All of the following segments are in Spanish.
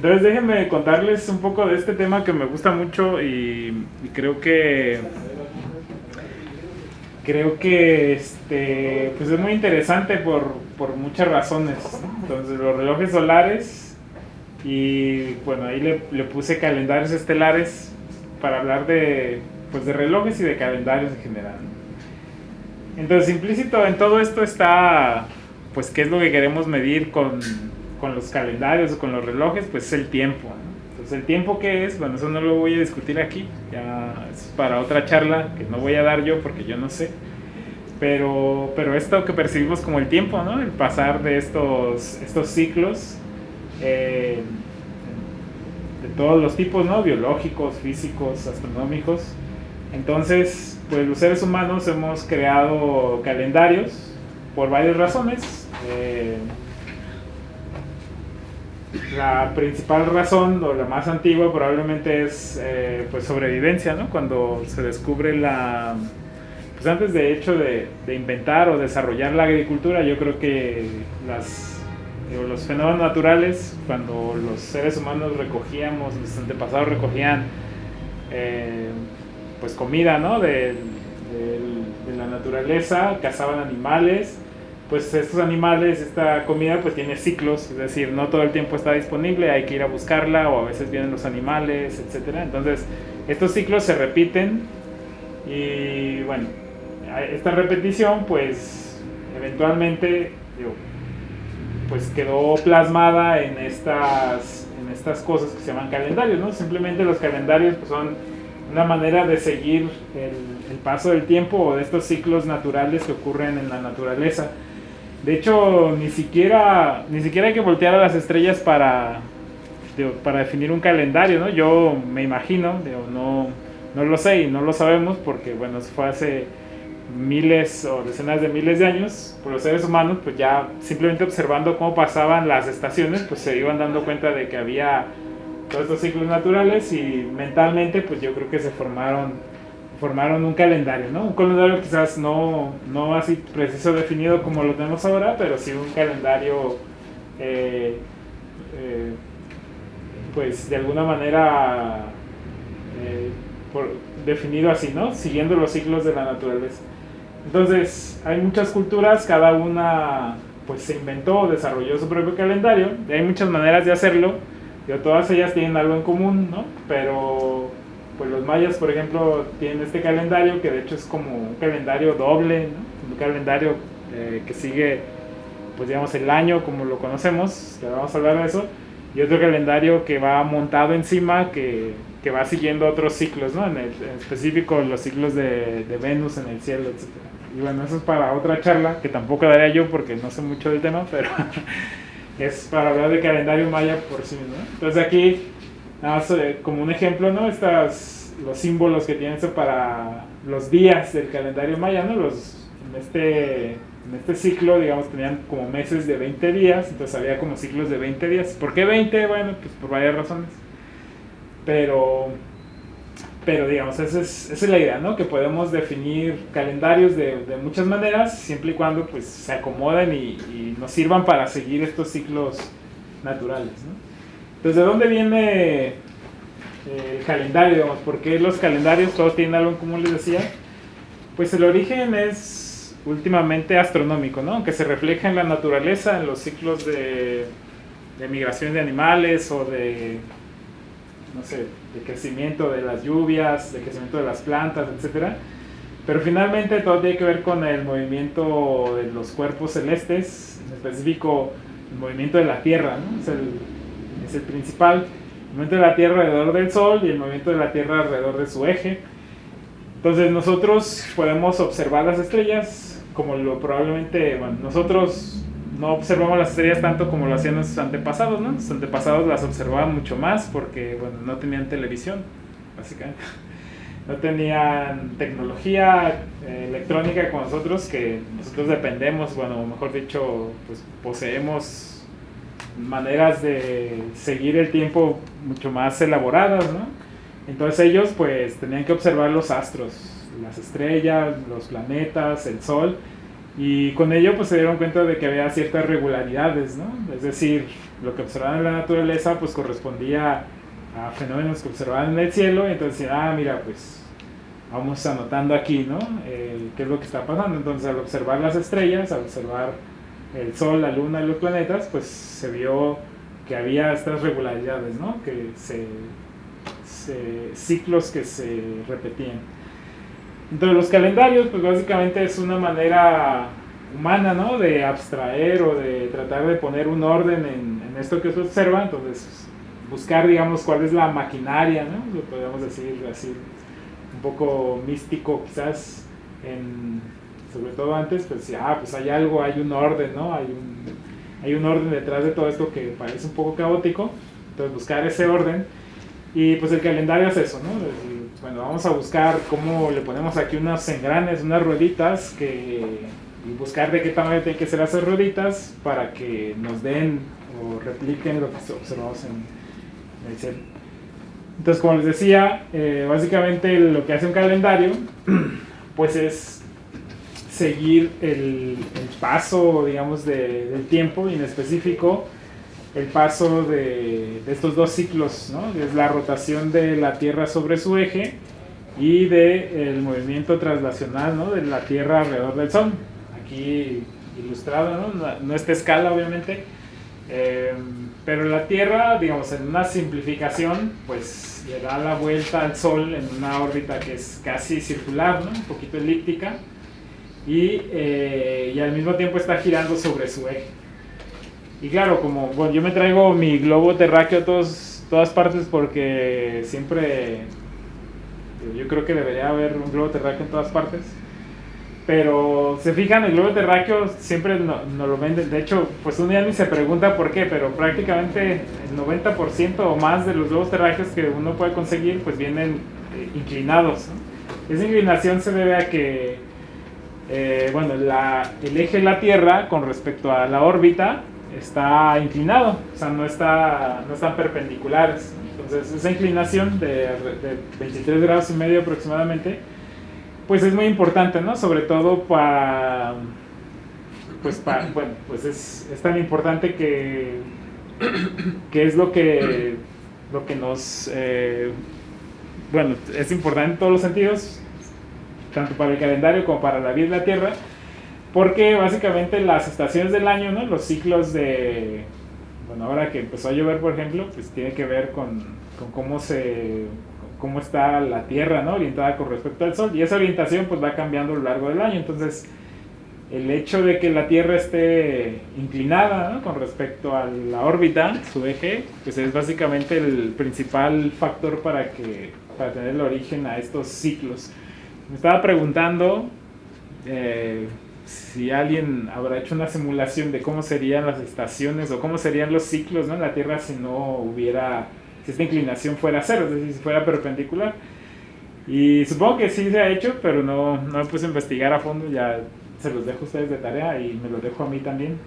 Entonces déjenme contarles un poco de este tema que me gusta mucho y creo que pues es muy interesante por muchas razones, ¿no? Entonces los relojes solares y bueno, ahí le puse calendarios estelares para hablar pues de relojes y de calendarios en general, ¿no? Entonces implícito en todo esto está pues qué es lo que queremos medir con los calendarios o con los relojes, pues es el tiempo, ¿no? Entonces el tiempo que es, bueno, eso no lo voy a discutir aquí, ya es para otra charla que no voy a dar yo porque yo no sé. Pero esto que percibimos como el tiempo, ¿no? El pasar de estos ciclos eh, de todos los tipos, ¿no? Biológicos, físicos, astronómicos. Entonces, pues los seres humanos hemos creado calendarios por varias razones. La principal razón, o la más antigua, probablemente es pues sobrevivencia, ¿no? Cuando se descubre pues antes de hecho de inventar o desarrollar la agricultura, yo creo que los fenómenos naturales, cuando los seres humanos recogíamos, los antepasados recogían pues comida, ¿no? De la naturaleza, cazaban animales, pues estos animales, esta comida pues tiene ciclos, es decir, no todo el tiempo está disponible, hay que ir a buscarla o a veces vienen los animales, etcétera. Entonces estos ciclos se repiten y bueno, esta repetición pues eventualmente pues quedó plasmada en estas cosas que se llaman calendarios, ¿no? Simplemente los calendarios pues son una manera de seguir el paso del tiempo o de estos ciclos naturales que ocurren en la naturaleza. De hecho, ni siquiera hay que voltear a las estrellas para definir un calendario, ¿no? Yo me imagino, no lo sé y no lo sabemos porque, bueno, fue hace miles o decenas de miles de años, por los seres humanos, pues ya simplemente observando cómo pasaban las estaciones, pues se iban dando cuenta de que había todos estos ciclos naturales y mentalmente, pues yo creo que se formaron un calendario, ¿no? Un calendario quizás no así preciso definido como lo tenemos ahora, pero sí un calendario pues de alguna manera definido así, ¿no? Siguiendo los ciclos de la naturaleza. Entonces, hay muchas culturas, cada una pues se inventó, desarrolló su propio calendario, y hay muchas maneras de hacerlo, y todas ellas tienen algo en común, ¿no? Pero pues los mayas, por ejemplo, tienen este calendario que de hecho es como un calendario doble, ¿no? Un calendario que sigue, pues digamos, el año como lo conocemos, que vamos a hablar de eso, y otro calendario que va montado encima que va siguiendo otros ciclos, ¿no? En específico los ciclos de Venus en el cielo, etc. Y bueno, eso es para otra charla que tampoco daré yo porque no sé mucho del tema, pero es para hablar de calendario maya por sí mismo, ¿no? Entonces aquí, nada más, como un ejemplo, ¿no? Los símbolos que tienen esto para los días del calendario maya, ¿no? En este ciclo, digamos, tenían como meses de 20 días, entonces había como ciclos de 20 días. ¿Por qué 20? Bueno, pues por varias razones. Pero digamos, esa es la idea, ¿no? Que podemos definir calendarios de muchas maneras, siempre y cuando pues se acomoden y nos sirvan para seguir estos ciclos naturales, ¿no? Entonces, ¿de dónde viene el calendario? Digamos, ¿por qué los calendarios todos tienen algo en común, les decía? Pues el origen es últimamente astronómico, ¿no? Aunque se refleja en la naturaleza, en los ciclos de migración de animales o de, no sé, de crecimiento de las lluvias, de crecimiento de las plantas, etcétera. Pero finalmente todo tiene que ver con el movimiento de los cuerpos celestes, en específico el movimiento de la Tierra, ¿no? Es el principal. El movimiento de la Tierra alrededor del Sol y el movimiento de la Tierra alrededor de su eje. Entonces nosotros podemos observar las estrellas como probablemente, bueno, nosotros no observamos las estrellas tanto como lo hacían nuestros antepasados, ¿no? Nuestros antepasados las observaban mucho más porque, bueno, no tenían televisión, básicamente. No tenían tecnología electrónica como nosotros, que nosotros dependemos, bueno, mejor dicho, pues poseemos maneras de seguir el tiempo mucho más elaboradas, ¿no? Entonces ellos pues tenían que observar los astros, las estrellas, los planetas, el sol, Y con ello pues se dieron cuenta de que había ciertas regularidades, ¿no? Es decir, lo que observaban en la naturaleza pues correspondía a fenómenos que observaban en el cielo, y entonces mira, pues vamos anotando aquí, ¿no? ¿Qué es lo que está pasando? Entonces al observar las estrellas, al observar el Sol, la Luna y los planetas, pues se vio que había estas regularidades, ¿no? Que ciclos que se repetían. Entonces los calendarios pues básicamente es una manera humana, ¿no? De abstraer o de tratar de poner un orden en esto que se observa. Entonces buscar, digamos, cuál es la maquinaria, ¿no? Lo podríamos decir así, un poco místico quizás, sobre todo antes, pues pues hay algo, hay un orden, ¿no? Hay un orden detrás de todo esto que parece un poco caótico. Entonces buscar ese orden. Y pues el calendario es eso, ¿no? Bueno, vamos a buscar cómo le ponemos aquí unos engranes, unas rueditas, y buscar de qué tamaño tienen que ser esas rueditas para que nos den o repliquen lo que observamos en el cielo. Entonces, como les decía, básicamente lo que hace un calendario pues es seguir el paso, digamos, del tiempo, y en específico el paso de estos dos ciclos, ¿no? Es la rotación de la Tierra sobre su eje y del movimiento traslacional, ¿no? De la Tierra alrededor del Sol. Aquí ilustrado, ¿no? No esta escala, obviamente, pero la Tierra, digamos, en una simplificación, pues le da la vuelta al Sol en una órbita que es casi circular, ¿no? Un poquito elíptica, y al mismo tiempo está girando sobre su eje. Y claro, como bueno, yo me traigo mi globo terráqueo a todas partes, porque siempre, yo creo que debería haber un globo terráqueo en todas partes, pero se fijan, el globo terráqueo siempre no lo venden. De hecho, pues un día ni se pregunta por qué, pero prácticamente el 90% o más de los globos terráqueos que uno puede conseguir pues vienen inclinados, ¿no? Esa inclinación se debe a que bueno, el eje de la Tierra con respecto a la órbita está inclinado, o sea, no están perpendiculares. Entonces esa inclinación de 23 grados y medio aproximadamente pues es muy importante, ¿no? Sobre todo bueno, pues es tan importante que es lo que nos bueno, es importante en todos los sentidos, tanto para el calendario como para la vida de la Tierra, porque básicamente las estaciones del año, ¿no? Los ciclos bueno, ahora que empezó a llover, por ejemplo, pues tiene que ver con cómo está la Tierra, ¿no? Orientada con respecto al Sol, y esa orientación pues va cambiando a lo largo del año. Entonces el hecho de que la Tierra esté inclinada, ¿no? Con respecto a la órbita, su eje, pues es básicamente el principal factor para tener el origen a estos ciclos. Me estaba preguntando si alguien habrá hecho una simulación de cómo serían las estaciones o cómo serían los ciclos, ¿no? En la Tierra si esta inclinación fuera cero, es decir, si fuera perpendicular. Y supongo que sí se ha hecho, pero no me puse a investigar a fondo. Ya se los dejo a ustedes de tarea y me los dejo a mí también.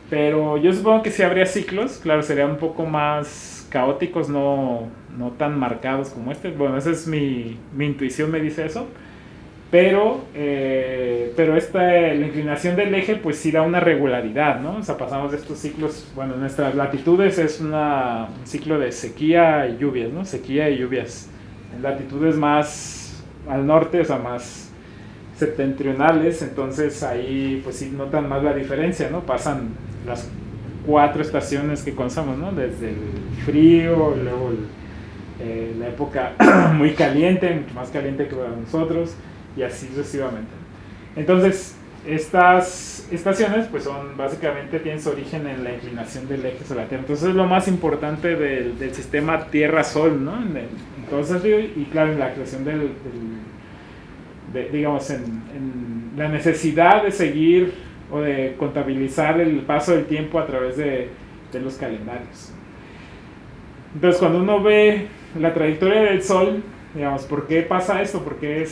Pero yo supongo que sí habría ciclos, claro, serían un poco más caóticos, no tan marcados como este. Bueno, esa es mi intuición, me dice eso. Pero la inclinación del eje pues sí da una regularidad, ¿no? O sea, pasamos de estos ciclos, bueno, en nuestras latitudes es un ciclo de sequía y lluvias, ¿no? Sequía y lluvias. En latitudes más al norte, o sea, más septentrionales, entonces ahí pues sí notan más la diferencia, ¿no? Pasan las 4 estaciones que conocemos, ¿no? Desde el frío, luego la época muy caliente, mucho más caliente que para nosotros, y así sucesivamente. Entonces estas estaciones pues básicamente tienen su origen en la inclinación del eje sobre la Tierra. Entonces es lo más importante del sistema Tierra-Sol, ¿no? En todo sentido, y claro, en la creación digamos, en la necesidad de seguir o de contabilizar el paso del tiempo a través de los calendarios. Entonces cuando uno ve la trayectoria del Sol, digamos, ¿por qué pasa esto? ¿Por qué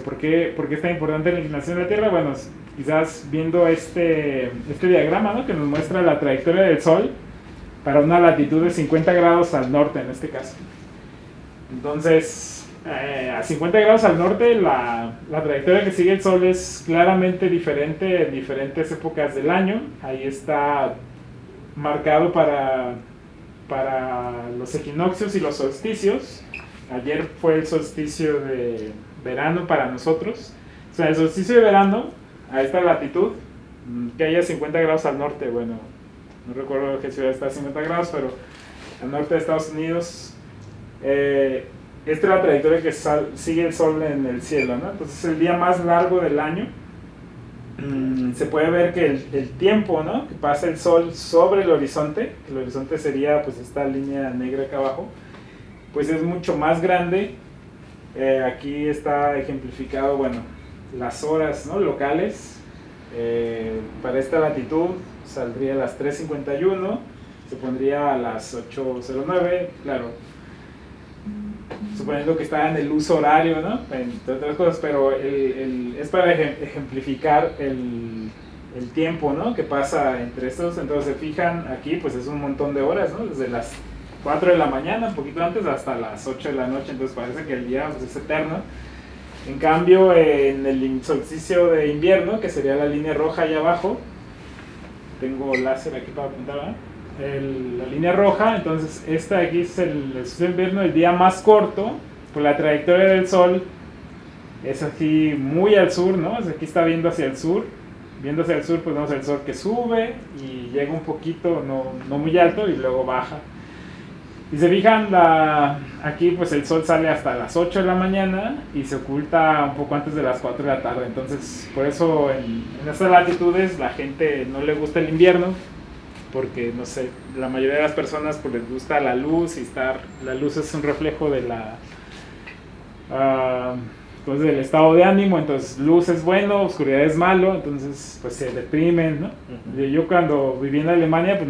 por qué es tan importante la inclinación de la Tierra? Bueno, quizás viendo este diagrama, ¿no? Que nos muestra la trayectoria del Sol para una latitud de 50 grados al norte en este caso. Entonces, A 50 grados al norte, la trayectoria que sigue el Sol es claramente diferente en diferentes épocas del año. Ahí está marcado para los equinoccios y los solsticios. Ayer fue el solsticio de verano para nosotros. O sea, el solsticio de verano, a esta latitud, que haya 50 grados al norte, bueno, no recuerdo qué ciudad está a 50 grados, pero al norte de Estados Unidos, esta es la trayectoria que sigue el Sol en el cielo, ¿no? Entonces es el día más largo del año. Se puede ver que el tiempo, ¿no?, que pasa el Sol sobre el horizonte sería pues esta línea negra acá abajo, pues es mucho más grande. Aquí está ejemplificado, bueno, las horas, ¿no?, locales. Para esta latitud saldría a las 3:51, se pondría a las 8:09, claro, suponiendo que está en el uso horario, ¿no?, entre otras cosas, pero es para ejemplificar el tiempo, ¿no?, que pasa entre estos. Entonces se fijan aquí, pues es un montón de horas, ¿no?, desde las 4 de la mañana, un poquito antes, hasta las 8 de la noche, entonces parece que el día pues, es eterno. En cambio, en el solsticio de invierno, que sería la línea roja allá abajo, tengo láser aquí para apuntar, ¿verdad?, la línea roja, entonces esta aquí es el solsticio de invierno, el día más corto, pues la trayectoria del Sol es aquí muy al sur, ¿no? Aquí está viendo hacia el sur, pues vemos el Sol que sube y llega un poquito, no muy alto, y luego baja. Si se fijan, aquí pues el Sol sale hasta las 8 de la mañana y se oculta un poco antes de las 4 de la tarde. Entonces, por eso en estas latitudes la gente no le gusta el invierno, porque, no sé, la mayoría de las personas pues les gusta la luz, y la luz es un reflejo de entonces del estado de ánimo. Entonces luz es bueno, oscuridad es malo, entonces pues se deprimen, ¿no? Uh-huh. Yo cuando viví en Alemania pues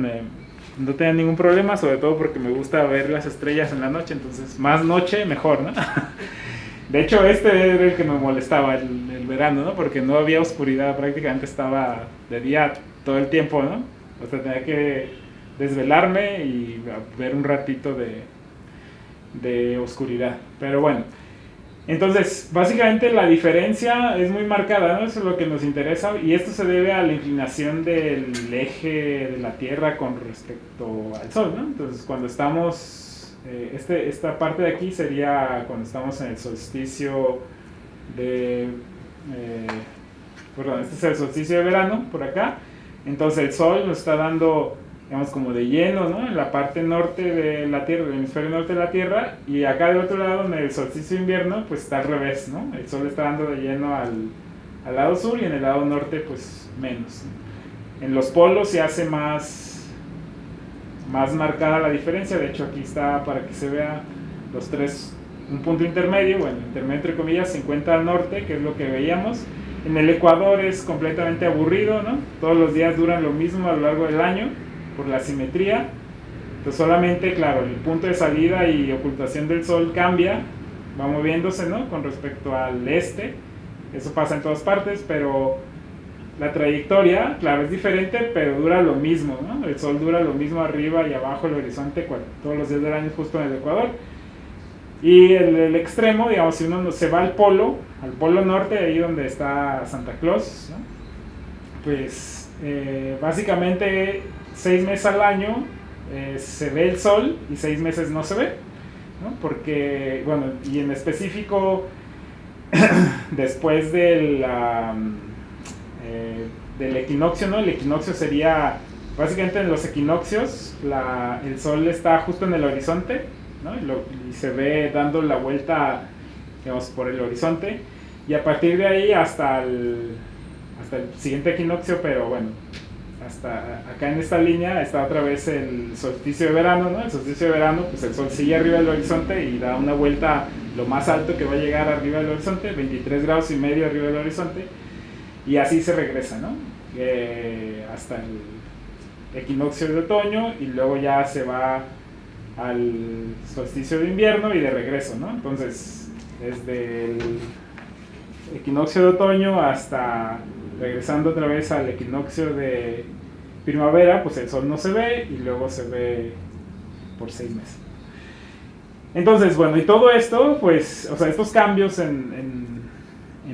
no tenía ningún problema, sobre todo porque me gusta ver las estrellas en la noche, entonces más noche mejor, ¿no? De hecho este era el que me molestaba el verano, ¿no? Porque no había oscuridad, prácticamente estaba de día todo el tiempo, ¿no? O sea, tenía que desvelarme y ver un ratito de oscuridad. Pero bueno, entonces básicamente la diferencia es muy marcada, ¿no? Eso es lo que nos interesa, y esto se debe a la inclinación del eje de la Tierra con respecto al Sol, ¿no? Entonces cuando estamos, esta parte de aquí sería cuando estamos en el solsticio este es el solsticio de verano, por acá. Entonces el Sol nos está dando, digamos, como de lleno, ¿no?, en la parte norte de la Tierra, el hemisferio norte de la Tierra, y acá del otro lado, en el solsticio de invierno, pues está al revés, ¿no? El Sol está dando de lleno al lado sur, y en el lado norte, pues menos, ¿no? En los polos se hace más marcada la diferencia. De hecho aquí está para que se vea los tres, un punto intermedio, bueno, intermedio entre comillas, 50 al norte, que es lo que veíamos. En el Ecuador es completamente aburrido, ¿no? Todos los días duran lo mismo a lo largo del año, por la simetría. Entonces solamente, claro, el punto de salida y ocultación del Sol cambia, va moviéndose, ¿no?, con respecto al este. Eso pasa en todas partes, pero la trayectoria, claro, es diferente, pero dura lo mismo, ¿no? El Sol dura lo mismo arriba y abajo del horizonte todos los días del año, justo en el Ecuador. Y el extremo, digamos, si uno se va al polo norte, ahí donde está Santa Claus, ¿no?, pues básicamente 6 meses al año se ve el Sol y 6 meses no se ve, ¿no? Porque, bueno, y en específico después del equinoccio, ¿no? El equinoccio sería, básicamente en los equinoccios, el Sol está justo en el horizonte, ¿no? Y se ve dando la vuelta, digamos, por el horizonte, y a partir de ahí hasta el siguiente equinoccio, pero bueno, hasta acá en esta línea está otra vez el solsticio de verano, ¿no? El solsticio de verano, pues el Sol sigue arriba del horizonte y da una vuelta lo más alto que va a llegar arriba del horizonte, 23 grados y medio arriba del horizonte, y así se regresa, ¿no? Hasta el equinoccio de otoño, y luego ya se va al solsticio de invierno y de regreso, ¿no? Entonces, desde el equinoccio de otoño hasta regresando otra vez al equinoccio de primavera, pues el Sol no se ve, y luego se ve por 6 meses. Entonces, bueno, y todo esto, pues, o sea, estos cambios en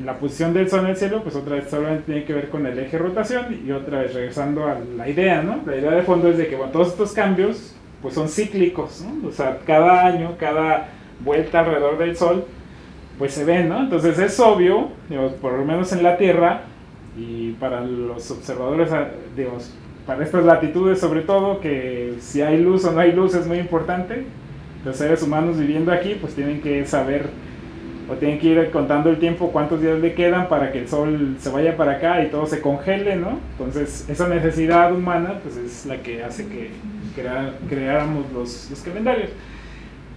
la posición del Sol en el cielo, pues otra vez solamente tiene que ver con el eje de rotación y otra vez regresando a la idea, ¿no? La idea de fondo es de que, bueno, todos estos cambios, pues son cíclicos, ¿no? O sea, cada año, cada vuelta alrededor del Sol, pues se ven, ¿no? Entonces es obvio, digamos, por lo menos en la Tierra y para los observadores, digamos, para estas latitudes sobre todo, que si hay luz o no hay luz es muy importante. Los seres humanos viviendo aquí pues tienen que saber o tienen que ir contando el tiempo, cuántos días le quedan para que el Sol se vaya para acá y todo se congele, ¿no? Entonces esa necesidad humana pues es la que hace que creáramos los calendarios.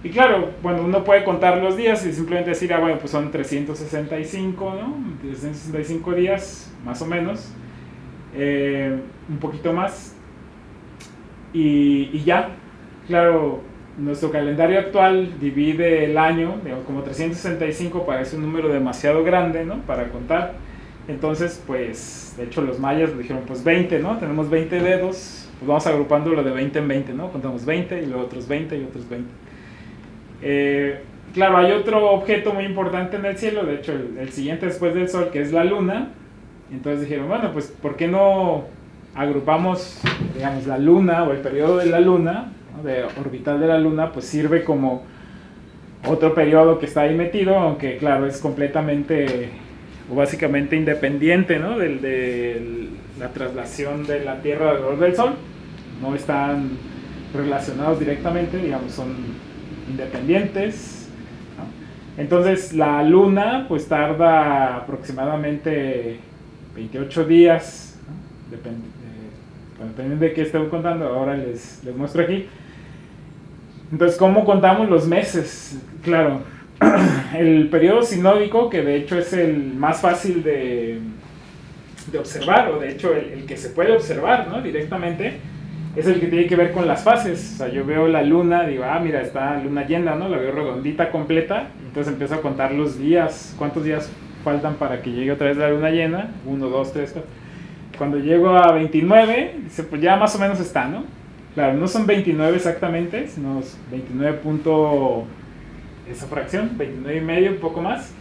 Y claro, bueno, uno puede contar los días y simplemente decir, bueno, pues son 365, ¿no? 365 días, más o menos, un poquito más, y ya, claro, nuestro calendario actual divide el año, digamos, como 365 parece un número demasiado grande, ¿no? Para contar. Entonces, pues, de hecho los mayas dijeron, pues 20, ¿no? Tenemos 20 dedos, pues vamos agrupándolo de 20 en 20, ¿no? Contamos 20 y luego otros 20 y otros 20. Claro, hay otro objeto muy importante en el cielo, de hecho el siguiente después del Sol, que es la Luna. Entonces dijeron, bueno, pues ¿por qué no agrupamos, digamos, la Luna o el periodo de la Luna, ¿no? De orbital de la Luna, pues sirve como otro periodo que está ahí metido, aunque claro, es completamente o básicamente independiente, ¿no? de la traslación de la Tierra alrededor del Sol. No están relacionados directamente, digamos, son independientes, ¿no? Entonces la Luna pues tarda aproximadamente 28 días, ¿no? Dependiendo de qué estoy contando, ahora les muestro aquí. Entonces, ¿cómo contamos los meses? Claro, el periodo sinódico, que de hecho es el más fácil de observar, o de hecho el que se puede observar, ¿no? Directamente, es el que tiene que ver con las fases. O sea, yo veo la luna, digo, mira, está luna llena, ¿no? La veo redondita, completa, entonces empiezo a contar los días, cuántos días faltan para que llegue otra vez la luna llena, 1, 2, 3, 4. Cuando llego a 29, dice, pues ya más o menos está, ¿no? Claro, no son 29 exactamente, sino 29 punto, esa fracción, 29 y medio, un poco más.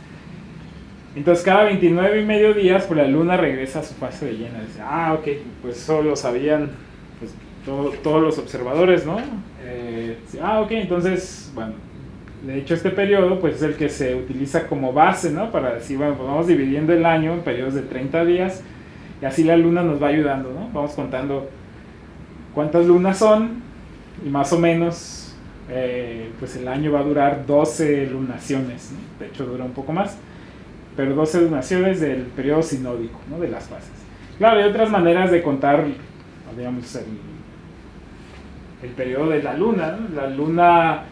Entonces cada 29 y medio días, pues la luna regresa a su fase de llena. Dice, ok, pues eso lo sabían pues, todos los observadores, ¿no? Ok, entonces, bueno, de hecho este periodo pues es el que se utiliza como base, ¿no? Para decir, bueno, pues vamos dividiendo el año en periodos de 30 días y así la luna nos va ayudando, ¿no? Vamos contando cuántas lunas son y más o menos pues el año va a durar 12 lunaciones, ¿no? De hecho dura un poco más, pero 12 lunaciones del periodo sinódico, ¿no? De las fases. Claro, hay otras maneras de contar, digamos, el periodo de la luna, ¿no? La luna,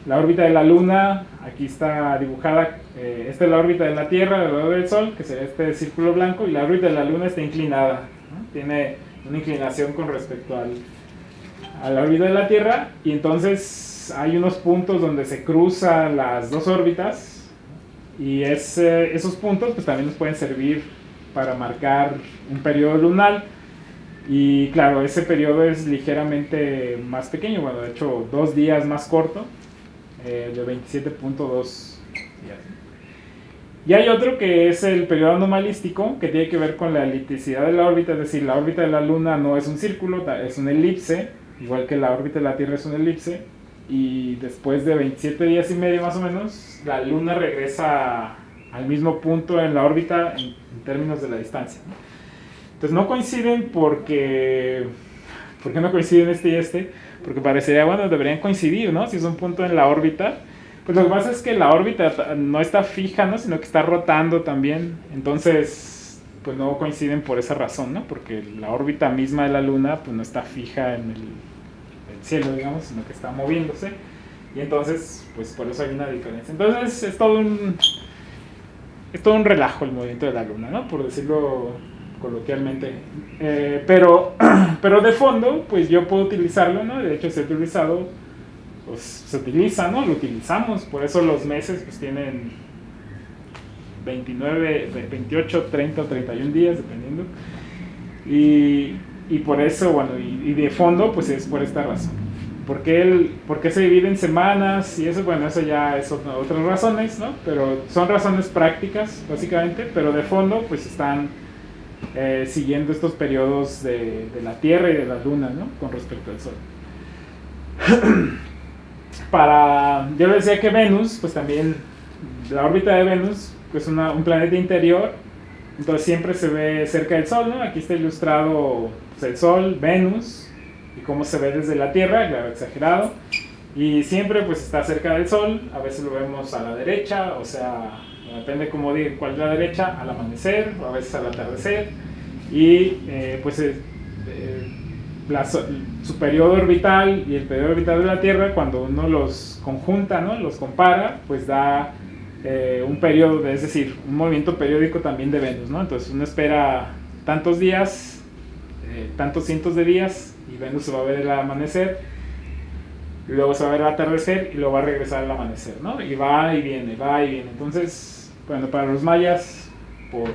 la órbita de la luna, aquí está dibujada, esta es la órbita de la Tierra alrededor del Sol, que sería este círculo blanco, y la órbita de la luna está inclinada, ¿no? Tiene una inclinación con respecto a la órbita de la Tierra, y entonces hay unos puntos donde se cruzan las dos órbitas, y esos puntos pues también nos pueden servir para marcar un periodo lunar. Y claro, ese periodo es ligeramente más pequeño, bueno, de hecho 2 días más corto, de 27.2 días. Y hay otro que es el periodo anomalístico, que tiene que ver con la elipticidad de la órbita, es decir, la órbita de la Luna no es un círculo, es una elipse, igual que la órbita de la Tierra es una elipse, y después de 27 días y medio más o menos, la Luna regresa al mismo punto en la órbita en términos de la distancia, ¿no? Entonces no coinciden porque... ¿Por qué no coinciden este y este? Porque parecería, bueno, deberían coincidir, ¿no? Si es un punto en la órbita. Pues lo que pasa es que la órbita no está fija, ¿no? Sino que está rotando también. Entonces, pues no coinciden por esa razón, ¿no? Porque la órbita misma de la Luna, pues no está fija en el cielo, digamos, sino que está moviéndose. Y entonces, pues por eso hay una diferencia. Entonces es todo un relajo el movimiento de la Luna, ¿no? Por decirlo coloquialmente, pero de fondo pues yo puedo utilizarlo, ¿no? De hecho se ha utilizado, pues se utiliza, ¿no? Lo utilizamos, por eso los meses pues tienen 29, 28, 30 o 31 días dependiendo, y por eso, bueno, y de fondo pues es por esta razón. por qué se divide en semanas y eso? Bueno, eso ya es otras razones, ¿no? Pero son razones prácticas, básicamente, pero de fondo, pues están siguiendo estos periodos de la Tierra y de la Luna, ¿no? Con respecto al Sol. Yo les decía que Venus, pues también, la órbita de Venus, pues un planeta interior, entonces siempre se ve cerca del Sol, ¿no? Aquí está ilustrado pues, el Sol, Venus, y cómo se ve desde la Tierra, claro, exagerado, y siempre pues está cerca del Sol, a veces lo vemos a la derecha, o sea, depende cómo diga cuál es la derecha, al amanecer, o a veces al atardecer, y su periodo orbital y el periodo orbital de la Tierra, cuando uno los conjunta, ¿no? Los compara, pues da un periodo, es decir, un movimiento periódico también de Venus, ¿no? Entonces uno espera tantos días, tantos cientos de días, y Venus se va a ver el amanecer, y luego se va a ver el atardecer, y luego va a regresar al amanecer, ¿no? Y va y viene, va y viene. Entonces, bueno, para los mayas, por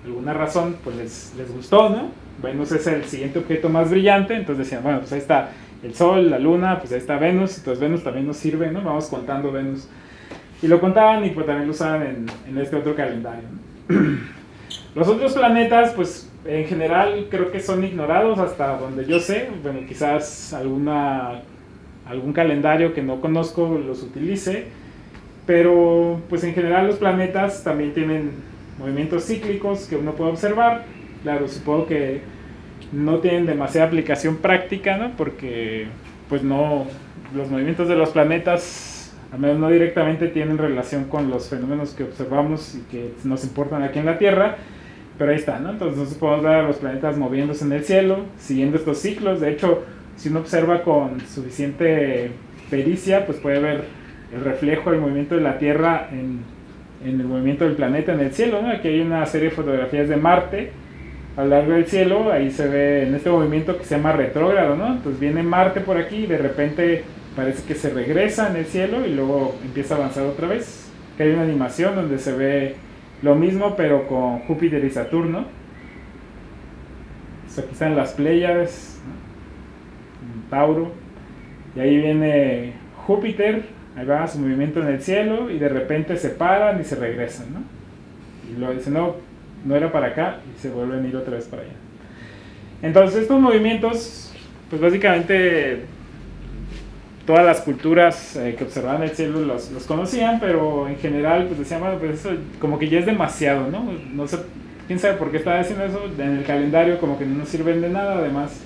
alguna razón, pues les gustó, ¿no? Venus es el siguiente objeto más brillante, entonces decían, bueno, pues ahí está el Sol, la Luna, pues ahí está Venus, entonces Venus también nos sirve, ¿no? Vamos contando Venus. Y lo contaban y pues también lo usaban en este otro calendario, ¿no? Los otros planetas, pues en general creo que son ignorados hasta donde yo sé, bueno, quizás algún calendario que no conozco los utilice, pero pues en general los planetas también tienen movimientos cíclicos que uno puede observar. Claro, supongo que no tienen demasiada aplicación práctica, ¿no? Porque pues no, los movimientos de los planetas, al menos no directamente, tienen relación con los fenómenos que observamos y que nos importan aquí en la Tierra, pero ahí está, ¿no? Entonces nosotros podemos ver a los planetas moviéndose en el cielo, siguiendo estos ciclos. De hecho, si uno observa con suficiente pericia, pues puede ver el reflejo del movimiento de la Tierra en el movimiento del planeta en el cielo, ¿no? Aquí hay una serie de fotografías de Marte a lo largo del cielo, ahí se ve en este movimiento que se llama retrógrado, ¿no? Entonces viene Marte por aquí y de repente parece que se regresa en el cielo y luego empieza a avanzar otra vez. Aquí hay una animación donde se ve lo mismo pero con Júpiter y Saturno. Entonces aquí están las Pléyades, ¿no? Tauro, y ahí viene Júpiter, ahí va su movimiento en el cielo y de repente se paran y se regresan, ¿no? Y luego dicen, no era para acá, y se vuelven a ir otra vez para allá. Entonces estos movimientos, pues básicamente todas las culturas que observaban el cielo los conocían, pero en general pues decían, bueno, pues eso como que ya es demasiado, ¿no? No sé, quién sabe por qué estaba haciendo eso, en el calendario como que no nos sirven de nada, además,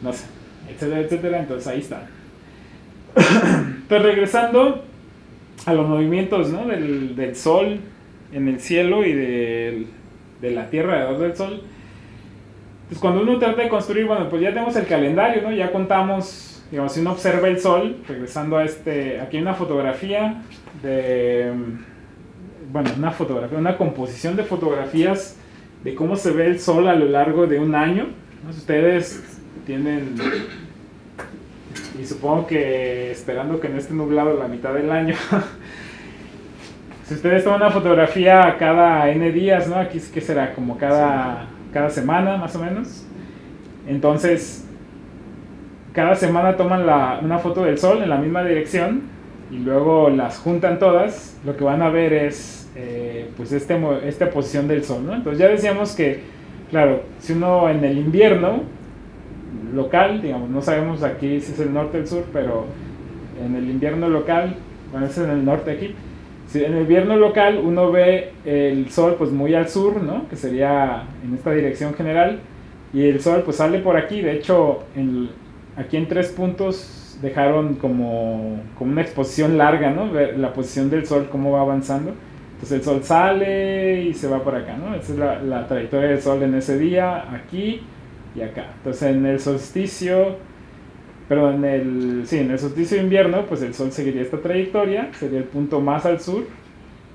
no sé, etcétera, etcétera, entonces ahí está. Entonces regresando a los movimientos, ¿no? del Sol en el cielo y de la Tierra alrededor del Sol, pues cuando uno trata de construir, bueno, pues ya tenemos el calendario, ¿no? Ya contamos, digamos, si uno observa el Sol, regresando a aquí hay una fotografía una composición de fotografías de cómo se ve el Sol a lo largo de un año, ¿no? Si ustedes tienen, y supongo que esperando que no esté nublado la mitad del año, si ustedes toman una fotografía cada N días, ¿no? Aquí que será como cada semana más o menos, entonces cada semana toman una foto del Sol en la misma dirección y luego las juntan todas, lo que van a ver es pues esta posición del Sol, ¿no? Entonces ya decíamos que, claro, si uno en el invierno local, digamos, no sabemos aquí si es el norte o el sur, pero en el invierno local, bueno, es en el norte aquí, si en el invierno local uno ve el Sol pues muy al sur, ¿no? Que sería en esta dirección general, y el Sol pues sale por aquí. De hecho aquí en 3 puntos dejaron como una exposición larga, ¿no? Ver la posición del Sol, cómo va avanzando. Entonces el Sol sale y se va por acá, ¿no? Esa es la trayectoria del Sol en ese día, aquí y acá. Entonces en el solsticio de invierno, pues el Sol seguiría esta trayectoria, sería el punto más al sur,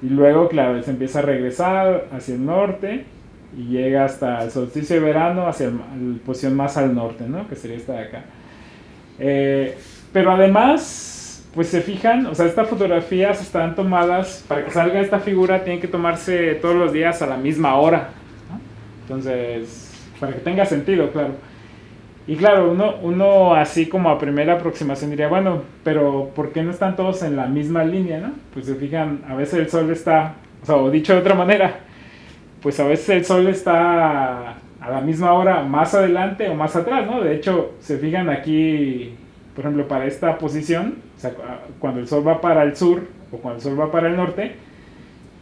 y luego, claro, él se empieza a regresar hacia el norte y llega hasta el solsticio de verano, hacia la posición más al norte, ¿no? Que sería esta de acá. Pero además, pues se fijan, o sea, estas fotografías están tomadas, para que salga esta figura tienen que tomarse todos los días a la misma hora, ¿no? Entonces, para que tenga sentido, claro. Y claro, uno así como a primera aproximación diría, bueno, pero ¿por qué no están todos en la misma línea, no? Pues se fijan, a veces el sol está, o dicho de otra manera, pues a veces el sol está a la misma hora más adelante o más atrás, ¿no? De hecho, se fijan aquí, por ejemplo, para esta posición, o sea, cuando el sol va para el sur o cuando el sol va para el norte,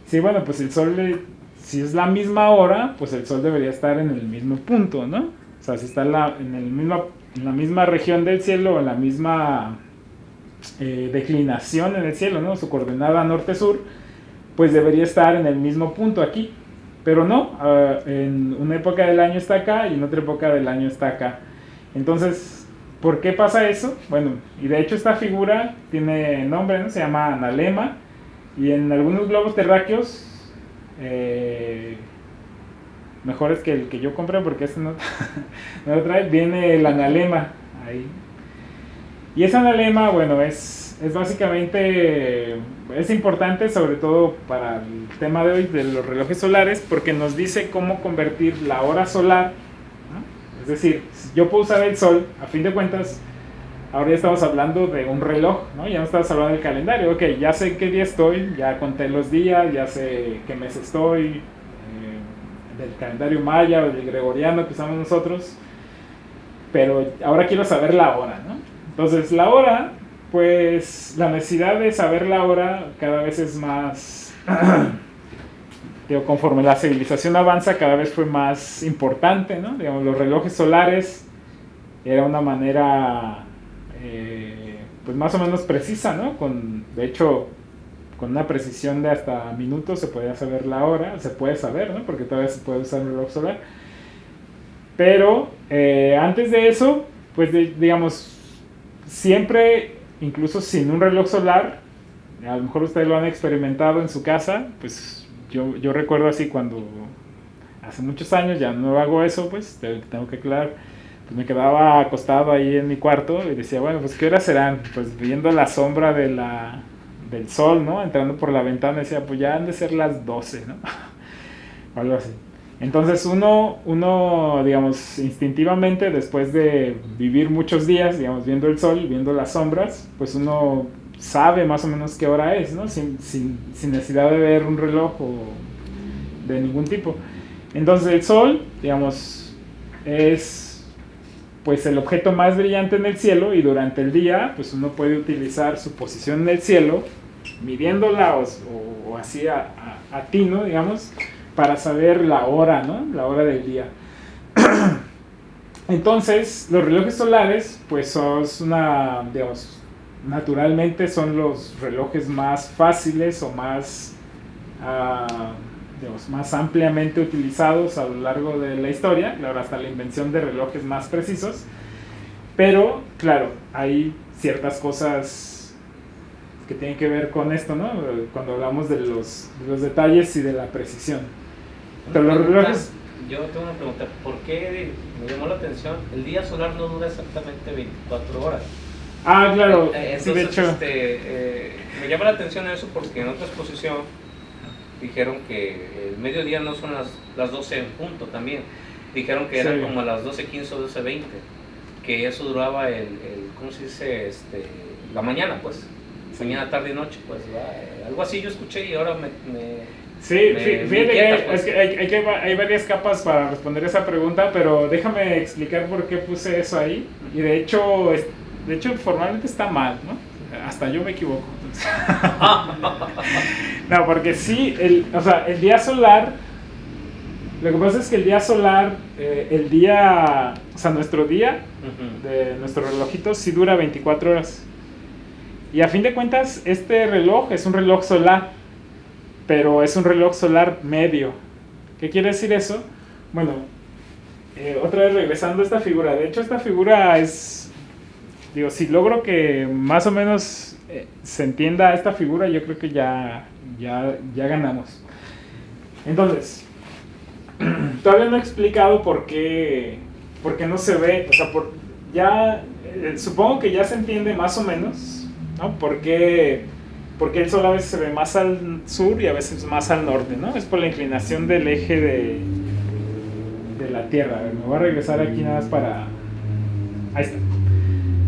sí, bueno, pues el sol, si es la misma hora, pues el sol debería estar en el mismo punto, ¿no? O sea, si está en la misma región del cielo o en la misma declinación en el cielo, ¿no? Su coordenada norte-sur, pues debería estar en el mismo punto aquí. Pero no, en una época del año está acá y en otra época del año está acá. Entonces, ¿por qué pasa eso? Bueno, y de hecho esta figura tiene nombre, ¿no? Se llama analema. Y en algunos globos terráqueos, mejores que el que yo compré, porque este no, no lo trae, viene el analema ahí. Y ese analema, bueno, es básicamente, es importante sobre todo para el tema de hoy de los relojes solares, porque nos dice cómo convertir la hora solar, ¿no? Es decir, si yo puedo usar el sol, a fin de cuentas, ahora ya estamos hablando de un reloj, ¿no? Ya no estamos hablando del calendario. Ok, ya sé qué día estoy, ya conté los días, ya sé qué mes estoy, del calendario maya o del gregoriano que usamos nosotros, pero ahora quiero saber la hora, ¿no? Entonces la hora, pues la necesidad de saber la hora cada vez es más, digo, conforme la civilización avanza cada vez fue más importante, ¿no? Digamos, los relojes solares era una manera pues más o menos precisa, ¿no? De hecho, con una precisión de hasta minutos se podía saber la hora, se puede saber, ¿no? Porque todavía se puede usar un reloj solar. Pero antes de eso, pues digamos, siempre, incluso sin un reloj solar, a lo mejor ustedes lo han experimentado en su casa, pues yo recuerdo así cuando hace muchos años, ya no hago eso, pues tengo que aclarar, pues me quedaba acostado ahí en mi cuarto y decía, bueno, pues ¿qué horas serán? Pues viendo la sombra del sol, ¿no? Entrando por la ventana, decía, pues ya han de ser las 12, ¿no? O algo así. Entonces uno, digamos, instintivamente, después de vivir muchos días, digamos, viendo el sol, viendo las sombras, pues uno sabe más o menos qué hora es, ¿no? Sin necesidad de ver un reloj o de ningún tipo. Entonces el sol, digamos, es pues el objeto más brillante en el cielo y durante el día pues uno puede utilizar su posición en el cielo midiéndola o así a tino, digamos, para saber la hora, ¿no? La hora del día. Entonces los relojes solares pues son digamos, naturalmente son los relojes más fáciles o más digamos, más ampliamente utilizados a lo largo de la historia, claro, hasta la invención de relojes más precisos, pero claro, hay ciertas cosas que tienen que ver con esto, ¿no? Cuando hablamos de los detalles y de la precisión. Pero los relojes... Yo tengo una pregunta, ¿por qué me llamó la atención? El día solar no dura exactamente 24 horas. Ah, claro, Entonces, sí, de hecho... me llama la atención eso porque en otra exposición dijeron que el mediodía no son las 12 en punto también. Dijeron que eran como a las 12:15 o 12:20. Que eso duraba ¿cómo se dice? La mañana, pues. Mañana, tarde y noche, pues. Algo así yo escuché y ahora sí, fíjate que, pues. Es que hay varias capas para responder esa pregunta, pero déjame explicar por qué puse eso ahí. Y de hecho formalmente está mal, ¿no? Hasta yo me equivoco. No, porque sí, el día solar, lo que pasa es que el día solar, o sea, nuestro día, de nuestro relojito, sí dura 24 horas. Y a fin de cuentas, este reloj es un reloj solar, pero es un reloj solar medio. ¿Qué quiere decir eso? Bueno, otra vez regresando a esta figura. De hecho, esta figura es... Digo, si logro que más o menos se entienda esta figura, yo creo que ya ganamos. Entonces, todavía no he explicado por qué no se ve, o sea, supongo que ya se entiende más o menos, ¿no? Por qué el sol a veces se ve más al sur y a veces más al norte, ¿no? Es por la inclinación del eje de la Tierra. A ver, me voy a regresar aquí nada más Ahí está.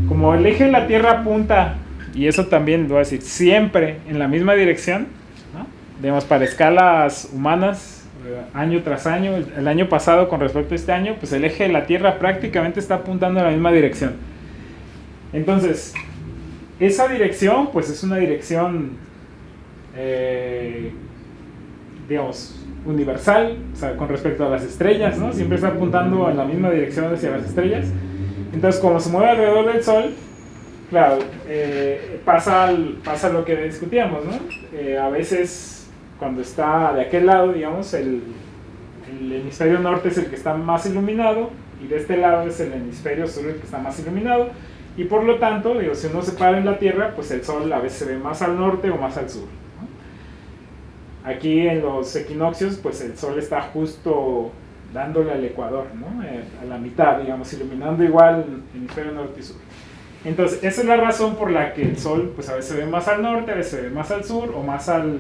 Como el eje de la Tierra apunta, y eso también lo voy a decir, siempre en la misma dirección, ¿no? Digamos, para escalas humanas, año tras año, el año pasado con respecto a este año, pues el eje de la Tierra prácticamente está apuntando en la misma dirección. Entonces, esa dirección, pues es una dirección, digamos, universal, o sea, con respecto a las estrellas, ¿no? Siempre está apuntando en la misma dirección hacia las estrellas. Entonces, como se mueve alrededor del Sol, claro, pasa lo que discutíamos, ¿no? A veces, cuando está de aquel lado, digamos, el hemisferio norte es el que está más iluminado, y de este lado es el hemisferio sur el que está más iluminado, y por lo tanto, digo, si uno se para en la Tierra, pues el Sol a veces se ve más al norte o más al sur, ¿no? Aquí en los equinoccios, pues el Sol está justo dándole al ecuador, ¿no? A la mitad, digamos, iluminando igual hemisferio norte y sur. Entonces, esa es la razón por la que el Sol, pues a veces se ve más al norte, a veces se ve más al sur, o más al...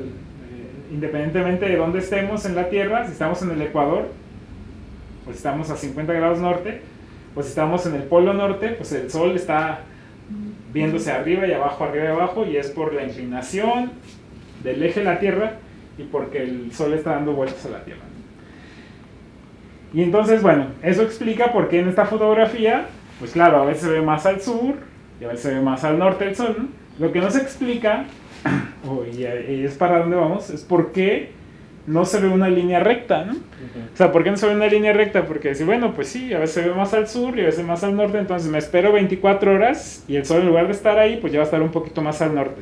independientemente de dónde estemos en la Tierra, si estamos en el ecuador, pues estamos a 50 grados norte, pues si estamos en el polo norte, pues el Sol está viéndose arriba y abajo, y es por la inclinación del eje de la Tierra y porque el Sol está dando vueltas a la Tierra. Y entonces, bueno, eso explica por qué en esta fotografía, pues claro, a veces se ve más al sur y a veces se ve más al norte el Sol, ¿no? Lo que no se explica, y es para dónde vamos, es por qué no se ve una línea recta, ¿no? O sea, ¿por qué no se ve una línea recta? Porque decir, bueno, pues sí, a veces se ve más al sur y a veces más al norte, entonces me espero 24 horas y el Sol en lugar de estar ahí, pues ya va a estar un poquito más al norte,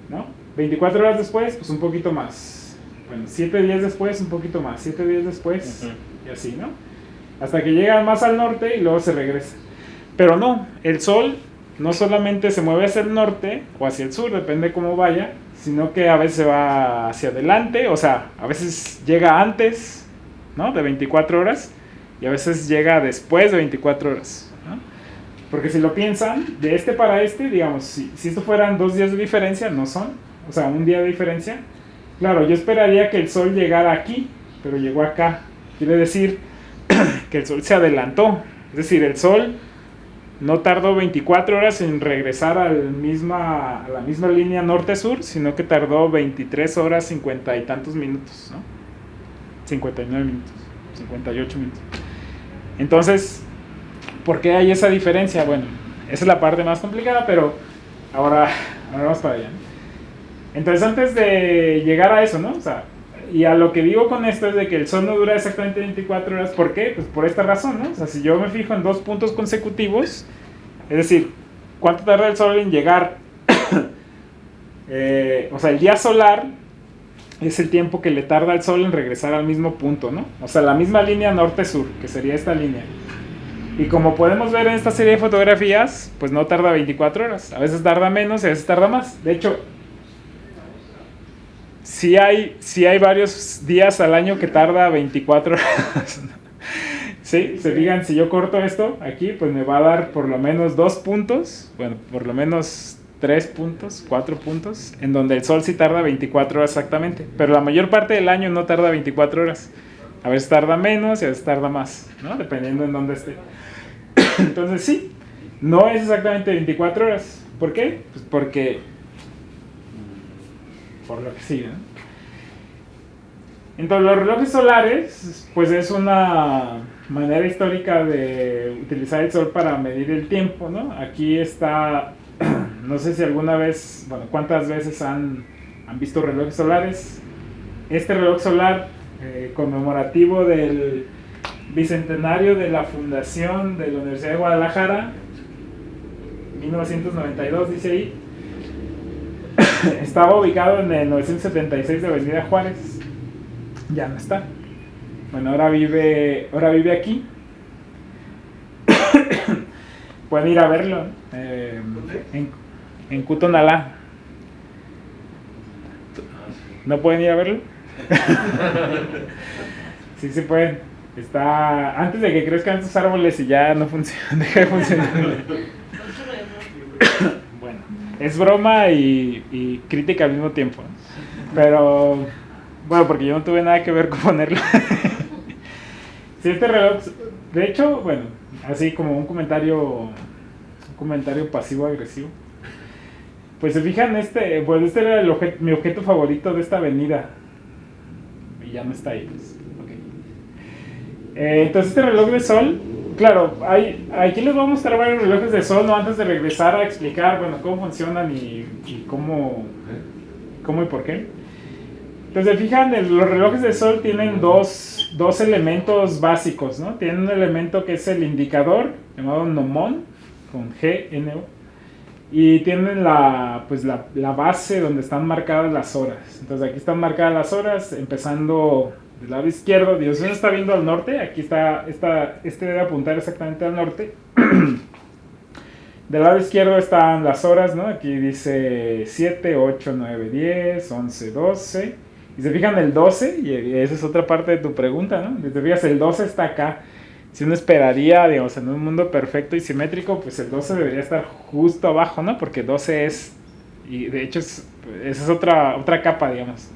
¿no? 24 horas después, pues un poquito más. Bueno, 7 días después, un poquito más. 7 días después, y así, ¿no? Hasta que llega más al norte y luego se regresa. Pero no, el Sol no solamente se mueve hacia el norte o hacia el sur, depende cómo vaya, sino que a veces va hacia adelante, o sea, a veces llega antes, ¿no? De 24 horas y a veces llega después de 24 horas, ¿no? Porque si lo piensan, de este para este, digamos, si esto fueran 2 días de diferencia, no son, o sea, un día de diferencia. Claro, yo esperaría que el Sol llegara aquí, pero llegó acá. Quiere decir que el Sol se adelantó. Es decir, el Sol no tardó 24 horas en regresar a la misma línea norte-sur, sino que tardó 23 horas 50 y tantos minutos, ¿no? 59 minutos, 58 minutos. Entonces, ¿por qué hay esa diferencia? Bueno, esa es la parte más complicada, pero ahora vamos para allá, ¿no? Entonces, antes de llegar a eso, ¿no? O sea, y a lo que digo con esto es de que el Sol no dura exactamente 24 horas. ¿Por qué? Pues por esta razón, ¿no? O sea, si yo me fijo en 2 puntos consecutivos, es decir, ¿cuánto tarda el Sol en llegar? O sea, el día solar es el tiempo que le tarda al Sol en regresar al mismo punto, ¿no? O sea, la misma línea norte-sur, que sería esta línea. Y como podemos ver en esta serie de fotografías, pues no tarda 24 horas. A veces tarda menos y a veces tarda más. De hecho, sí hay varios días al año que tarda 24 horas. Sí, se digan, si yo corto esto aquí, pues me va a dar por lo menos 2 puntos, bueno, por lo menos 3 puntos, 4 puntos, en donde el Sol sí tarda 24 horas exactamente, pero la mayor parte del año no tarda 24 horas. A veces tarda menos y a veces tarda más, ¿no? Dependiendo en dónde esté. Entonces sí, no es exactamente 24 horas. ¿Por qué? Pues porque... por lo que sigue, ¿no? Entonces, los relojes solares, pues es una manera histórica de utilizar el Sol para medir el tiempo, ¿no? Aquí está, no sé si alguna vez, bueno, cuántas veces han visto relojes solares. Este reloj solar conmemorativo del bicentenario de la fundación de la Universidad de Guadalajara, 1992, dice ahí. Estaba ubicado en el 976 de Avenida Juárez. Ya no está. Bueno, ahora vive aquí. Pueden ir a verlo en Cutonalá. ¿No pueden ir a verlo? Sí, se pueden. Está antes de que crezcan estos árboles y ya no funciona, deja de funcionar. Bueno, es broma y crítica al mismo tiempo, ¿no? Pero bueno, porque yo no tuve nada que ver con ponerlo. Sí, este reloj, de hecho, bueno, así como un comentario pasivo-agresivo. Pues se fijan, pues este era mi objeto favorito de esta avenida. Y ya no está ahí, pues. Okay. Entonces este reloj de sol, claro, aquí les voy a mostrar varios relojes de sol, ¿no? Antes de regresar a explicar, bueno, cómo funcionan y cómo y por qué. Entonces, se fijan, los relojes de sol tienen dos elementos básicos, ¿no? Tienen un elemento que es el indicador, llamado gnomon, con G-N-O, y tienen la base donde están marcadas las horas. Entonces, aquí están marcadas las horas, empezando del lado izquierdo. Dios no está viendo al norte, aquí está, este debe apuntar exactamente al norte. Del lado izquierdo están las horas, ¿no? Aquí dice 7, 8, 9, 10, 11, 12. Y se fijan el 12, y esa es otra parte de tu pregunta, ¿no? Si te fijas, el 12 está acá. Si uno esperaría, digamos, en un mundo perfecto y simétrico, pues el 12 debería estar justo abajo, ¿no? Porque 12 es, y de hecho esa es otra capa, digamos.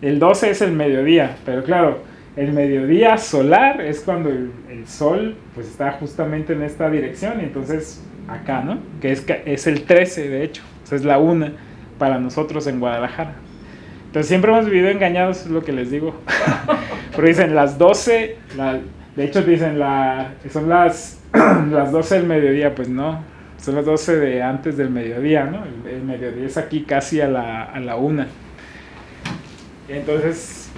El 12 es el mediodía, pero claro, el mediodía solar es cuando el sol pues está justamente en esta dirección, y entonces acá, ¿no? Que es el 13, de hecho, o sea, es la 1 para nosotros en Guadalajara. Entonces siempre hemos vivido engañados, es lo que les digo. Pero dicen las 12, de hecho dicen son las 12 del mediodía, pues no, son las 12 de antes del mediodía, ¿no? El mediodía es aquí casi a la 1. Entonces,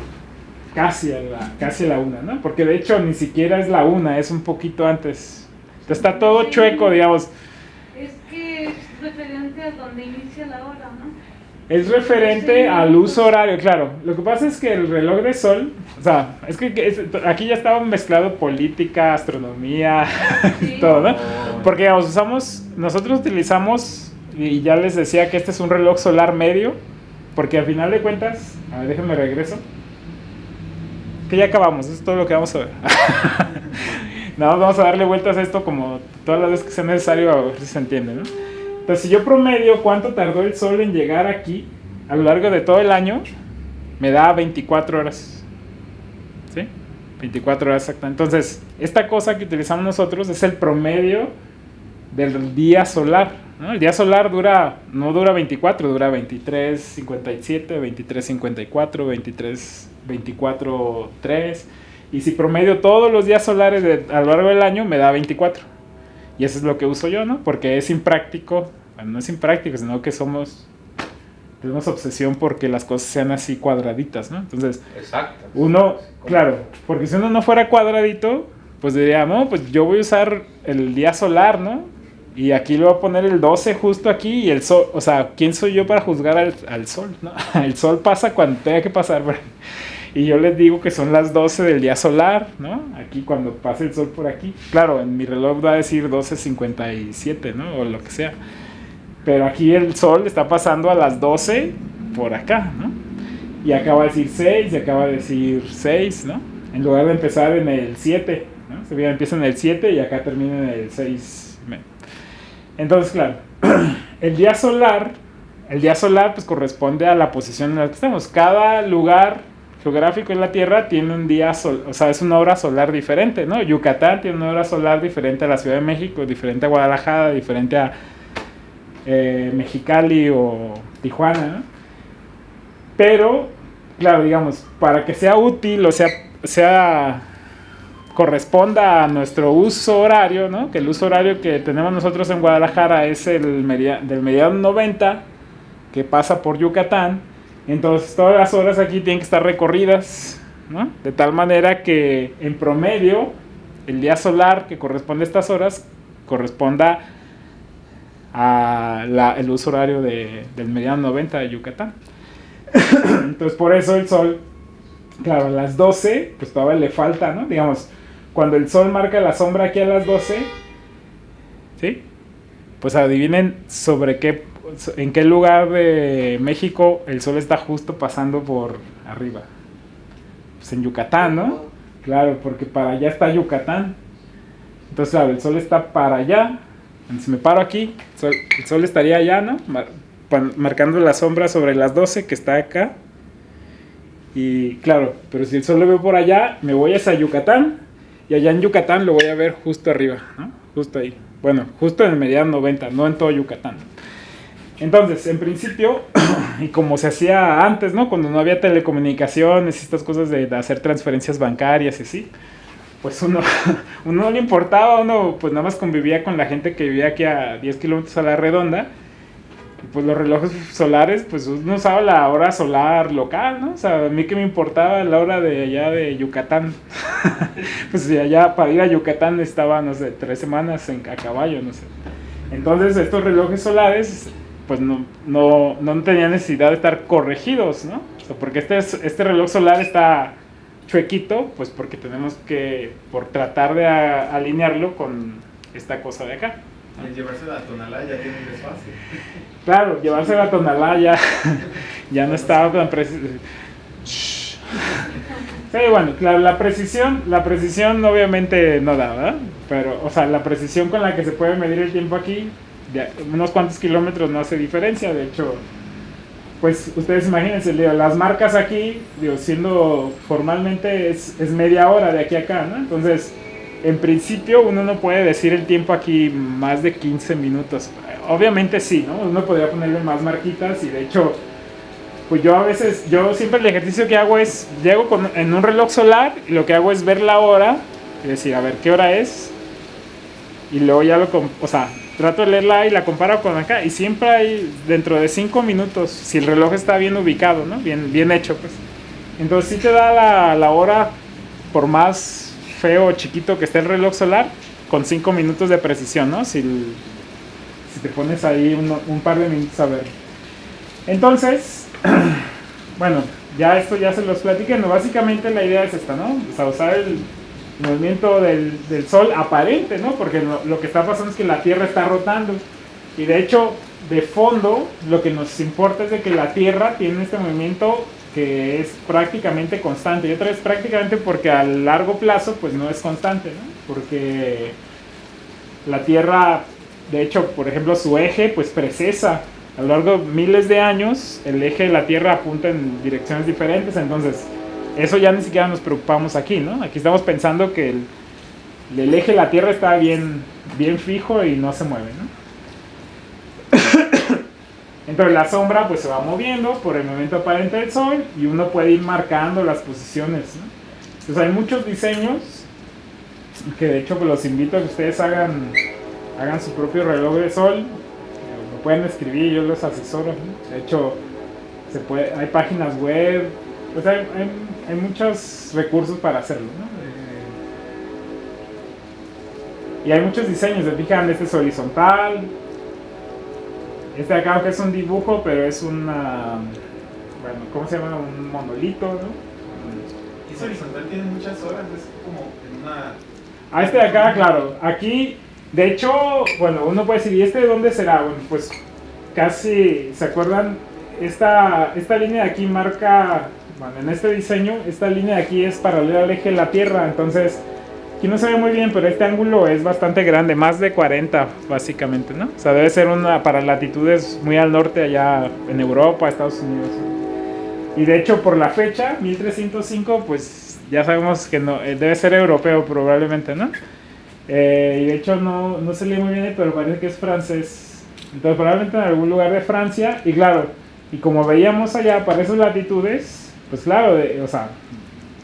casi a la 1, ¿no? Porque de hecho ni siquiera es la 1, es un poquito antes. Entonces está todo chueco, digamos. Es que es referente a donde inicia la hora, ¿no? Es referente al uso horario, claro. Lo que pasa es que el reloj de sol, o sea, es que aquí ya estaba mezclado política, astronomía, sí. Todo, ¿no? Porque digamos, nosotros utilizamos, y ya les decía que este es un reloj solar medio, porque al final de cuentas, a ver, déjenme regreso, que ya acabamos, eso es todo lo que vamos a ver. Nada más vamos a darle vueltas a esto como todas las veces que sea necesario, a ver si se entiende, ¿no? Entonces, si yo promedio cuánto tardó el sol en llegar aquí a lo largo de todo el año, me da 24 horas. ¿Sí? 24 horas exactamente. Entonces, esta cosa que utilizamos nosotros es el promedio del día solar, ¿no? El día solar no dura 24, dura 23:57, 23:54, 23:24:3. Y si promedio todos los días solares a lo largo del año, me da 24. Y eso es lo que uso yo, ¿no? Porque es impráctico. Bueno, no es impráctico, sino que tenemos obsesión porque las cosas sean así cuadraditas, ¿no? Entonces, exacto. Claro, porque si uno no fuera cuadradito, pues diría, no, pues yo voy a usar el día solar, ¿no? Y aquí le voy a poner el 12 justo aquí y el sol, o sea, ¿quién soy yo para juzgar al sol, no? El sol pasa cuando tenga que pasar, ¿verdad? Y yo les digo que son las 12 del día solar, ¿no? Aquí cuando pase el sol por aquí. Claro, en mi reloj va a decir 12:57, ¿no? O lo que sea. Pero aquí el sol está pasando a las 12 por acá, ¿no? Y acá va a decir 6, y acá va a decir 6, ¿no? En lugar de empezar en el 7, ¿no? Se ve, empieza en el 7 y acá termina en el 6. Entonces, claro, el día solar pues corresponde a la posición en la que estamos. Cada lugar geográfico en la Tierra tiene un día o sea, es una hora solar diferente, ¿no? Yucatán tiene una hora solar diferente a la Ciudad de México, diferente a Guadalajara, diferente a Mexicali o Tijuana, ¿no? Pero, claro, digamos, para que sea útil, o sea corresponda a nuestro uso horario, ¿no? Que el uso horario que tenemos nosotros en Guadalajara es del meridiano 90, que pasa por Yucatán. Entonces todas las horas aquí tienen que estar recorridas, ¿no? De tal manera que en promedio el día solar que corresponde a estas horas corresponda a el uso horario del meridiano 90 de Yucatán. Entonces por eso el sol, claro, a las 12 pues todavía le falta, ¿no? Digamos, cuando el sol marca la sombra aquí a las 12, ¿sí? Pues adivinen en qué lugar de México el sol está justo pasando por arriba. Pues en Yucatán, ¿no? Claro, porque para allá está Yucatán. Entonces, claro, el sol está para allá. Si me paro aquí, el sol estaría allá, ¿no? Marcando la sombra sobre las 12 que está acá. Y claro, pero si el sol lo veo por allá, me voy hacia Yucatán. y allá en Yucatán lo voy a ver justo arriba, ¿no? Justo ahí. Bueno, justo en el meridiano 90, no en todo Yucatán. Entonces, en principio, y como se hacía antes, ¿no? Cuando no había telecomunicaciones y estas cosas de hacer transferencias bancarias y así, pues uno no le importaba, uno pues nada más convivía con la gente que vivía aquí a 10 kilómetros a la redonda. Y pues los relojes solares, pues uno usaba la hora solar local, ¿no? O sea, a mí que me importaba la hora de allá de Yucatán. Pues si allá para ir a Yucatán estaba, no sé, 3 semanas a caballo, no sé. Entonces estos relojes solares, pues no tenían necesidad de estar corregidos, ¿no? O sea, porque este reloj solar está chuequito, pues porque tenemos que, por tratar de alinearlo con esta cosa de acá. El llevarse la Tonalá ya tiene un desfase. Claro, llevarse la Tonalá ya no estaba tan preciso. Sí, bueno, claro, la precisión obviamente no da, ¿verdad? Pero, o sea, la precisión con la que se puede medir el tiempo aquí, de unos cuantos kilómetros no hace diferencia. De hecho, pues ustedes imagínense, las marcas aquí, siendo formalmente es media hora de aquí a acá, ¿no? Entonces, en principio uno no puede decir el tiempo aquí más de 15 minutos. Obviamente sí, ¿no? Uno podría ponerle más marquitas y de hecho, pues yo siempre el ejercicio que hago es, llego en un reloj solar y lo que hago es ver la hora y decir, a ver, ¿qué hora es? Y luego ya trato de leerla y la comparo con acá y siempre hay dentro de 5 minutos, si el reloj está bien ubicado, ¿no? Bien hecho, pues. Entonces sí te da la hora, por más feo o chiquito que esté el reloj solar, con 5 minutos de precisión, ¿no? Si te pones ahí un par de minutos a ver. Entonces, bueno, esto ya se los platiqué, ¿no? Básicamente la idea es esta, ¿no? O sea, usar el movimiento del sol aparente, ¿no? Porque lo que está pasando es que la Tierra está rotando. Y de hecho, de fondo, lo que nos importa es de que la Tierra tiene este movimiento que es prácticamente constante. Y otra vez prácticamente porque a largo plazo pues no es constante, ¿no? Porque la Tierra, de hecho, por ejemplo, su eje pues precesa. A lo largo de miles de años, el eje de la Tierra apunta en direcciones diferentes, entonces eso ya ni siquiera nos preocupamos aquí, ¿no? Aquí estamos pensando que el eje de la Tierra está bien fijo y no se mueve, ¿no? Entonces la sombra pues se va moviendo por el movimiento aparente del Sol y uno puede ir marcando las posiciones, ¿no? Entonces hay muchos diseños que de hecho pues los invito a que ustedes hagan su propio reloj de Sol. Lo pueden escribir, yo los asesoro, ¿no? De hecho hay páginas web, pues hay muchos recursos para hacerlo, ¿no? Y hay muchos diseños, se fijan, este es horizontal. Este de acá que es un dibujo, pero es ¿cómo se llama? Un monolito, ¿no? Y ese horizontal tiene muchas horas, es como en una... Este de acá, claro, aquí, de hecho, bueno, uno puede decir, ¿y este de dónde será? Bueno, pues casi, ¿se acuerdan? Esta línea de aquí marca, bueno, en este diseño, esta línea de aquí es paralela al eje de la Tierra, entonces... Aquí no se ve muy bien, pero este ángulo es bastante grande, más de 40 básicamente, ¿no? O sea, debe ser para latitudes muy al norte, allá en Europa, Estados Unidos. Y de hecho, por la fecha, 1305, pues ya sabemos que no, debe ser europeo probablemente, ¿no? Y de hecho no se lee muy bien, pero parece que es francés. Entonces probablemente en algún lugar de Francia, y claro, y como veíamos allá para esas latitudes, pues claro,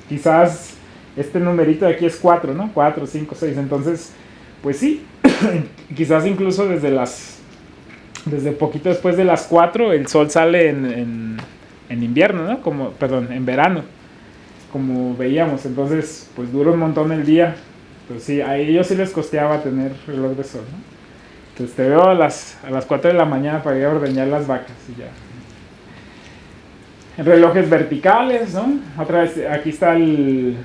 quizás... Este numerito de aquí es 4, ¿no? 4, 5, 6. Entonces, pues sí, quizás incluso desde poquito después de las 4 el sol sale en invierno, ¿no? En verano, como veíamos. Entonces, pues dura un montón el día. Pues sí, a ellos sí les costeaba tener reloj de sol, ¿no? Entonces te veo a las 4 de la mañana para ir a ordeñar las vacas y ya. Relojes verticales, ¿no? Otra vez, aquí está el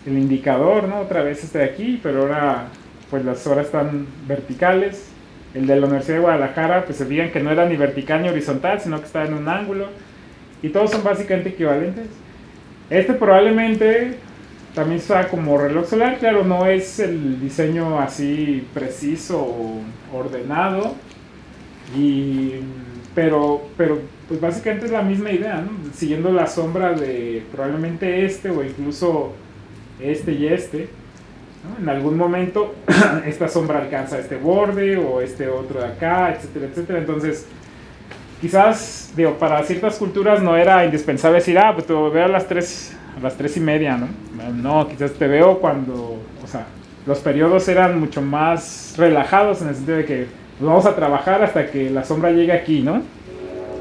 indicador, ¿no? Otra vez de aquí, pero ahora pues las horas están verticales. El de la Universidad de Guadalajara, pues se fijan que no era ni vertical ni horizontal, sino que estaba en un ángulo. Y todos son básicamente equivalentes. Este probablemente también está como reloj solar, claro, no es el diseño así preciso o ordenado. Pero pues básicamente es la misma idea, ¿no? Siguiendo la sombra de probablemente o incluso este y este. ¿no? En algún momento esta sombra alcanza este borde o este otro de acá, etcétera, etcétera. Entonces, quizás, digo, para ciertas culturas no era indispensable decir, pues te veo a las 3:30, ¿no? No, quizás te veo cuando, o sea, los periodos eran mucho más relajados en el sentido de que pues, vamos a trabajar hasta que la sombra llegue aquí, ¿no?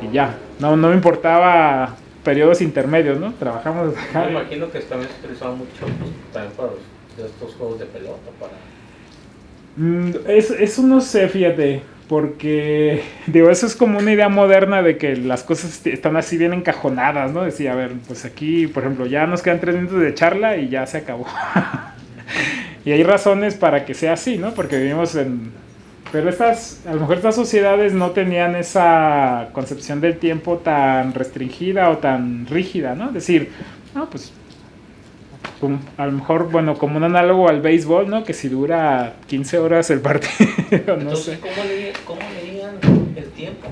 Y ya, no me importaba periodos intermedios, ¿no? Trabajamos Me imagino que también se utilizaba mucho pues, también para de estos juegos de pelota, para... Eso no sé, fíjate, porque, digo, eso es como una idea moderna de que las cosas están así bien encajonadas, ¿no? Decía, a ver, pues aquí, por ejemplo, ya nos quedan 3 minutos de charla y ya se acabó. Y hay razones para que sea así, ¿no? Porque vivimos en... Pero a lo mejor estas sociedades no tenían esa concepción del tiempo tan restringida o tan rígida, ¿no? Es decir, no, pues a lo mejor, bueno, como un análogo al béisbol, ¿no? Que si dura 15 horas el partido, no Entonces, sé. ¿cómo leían el tiempo?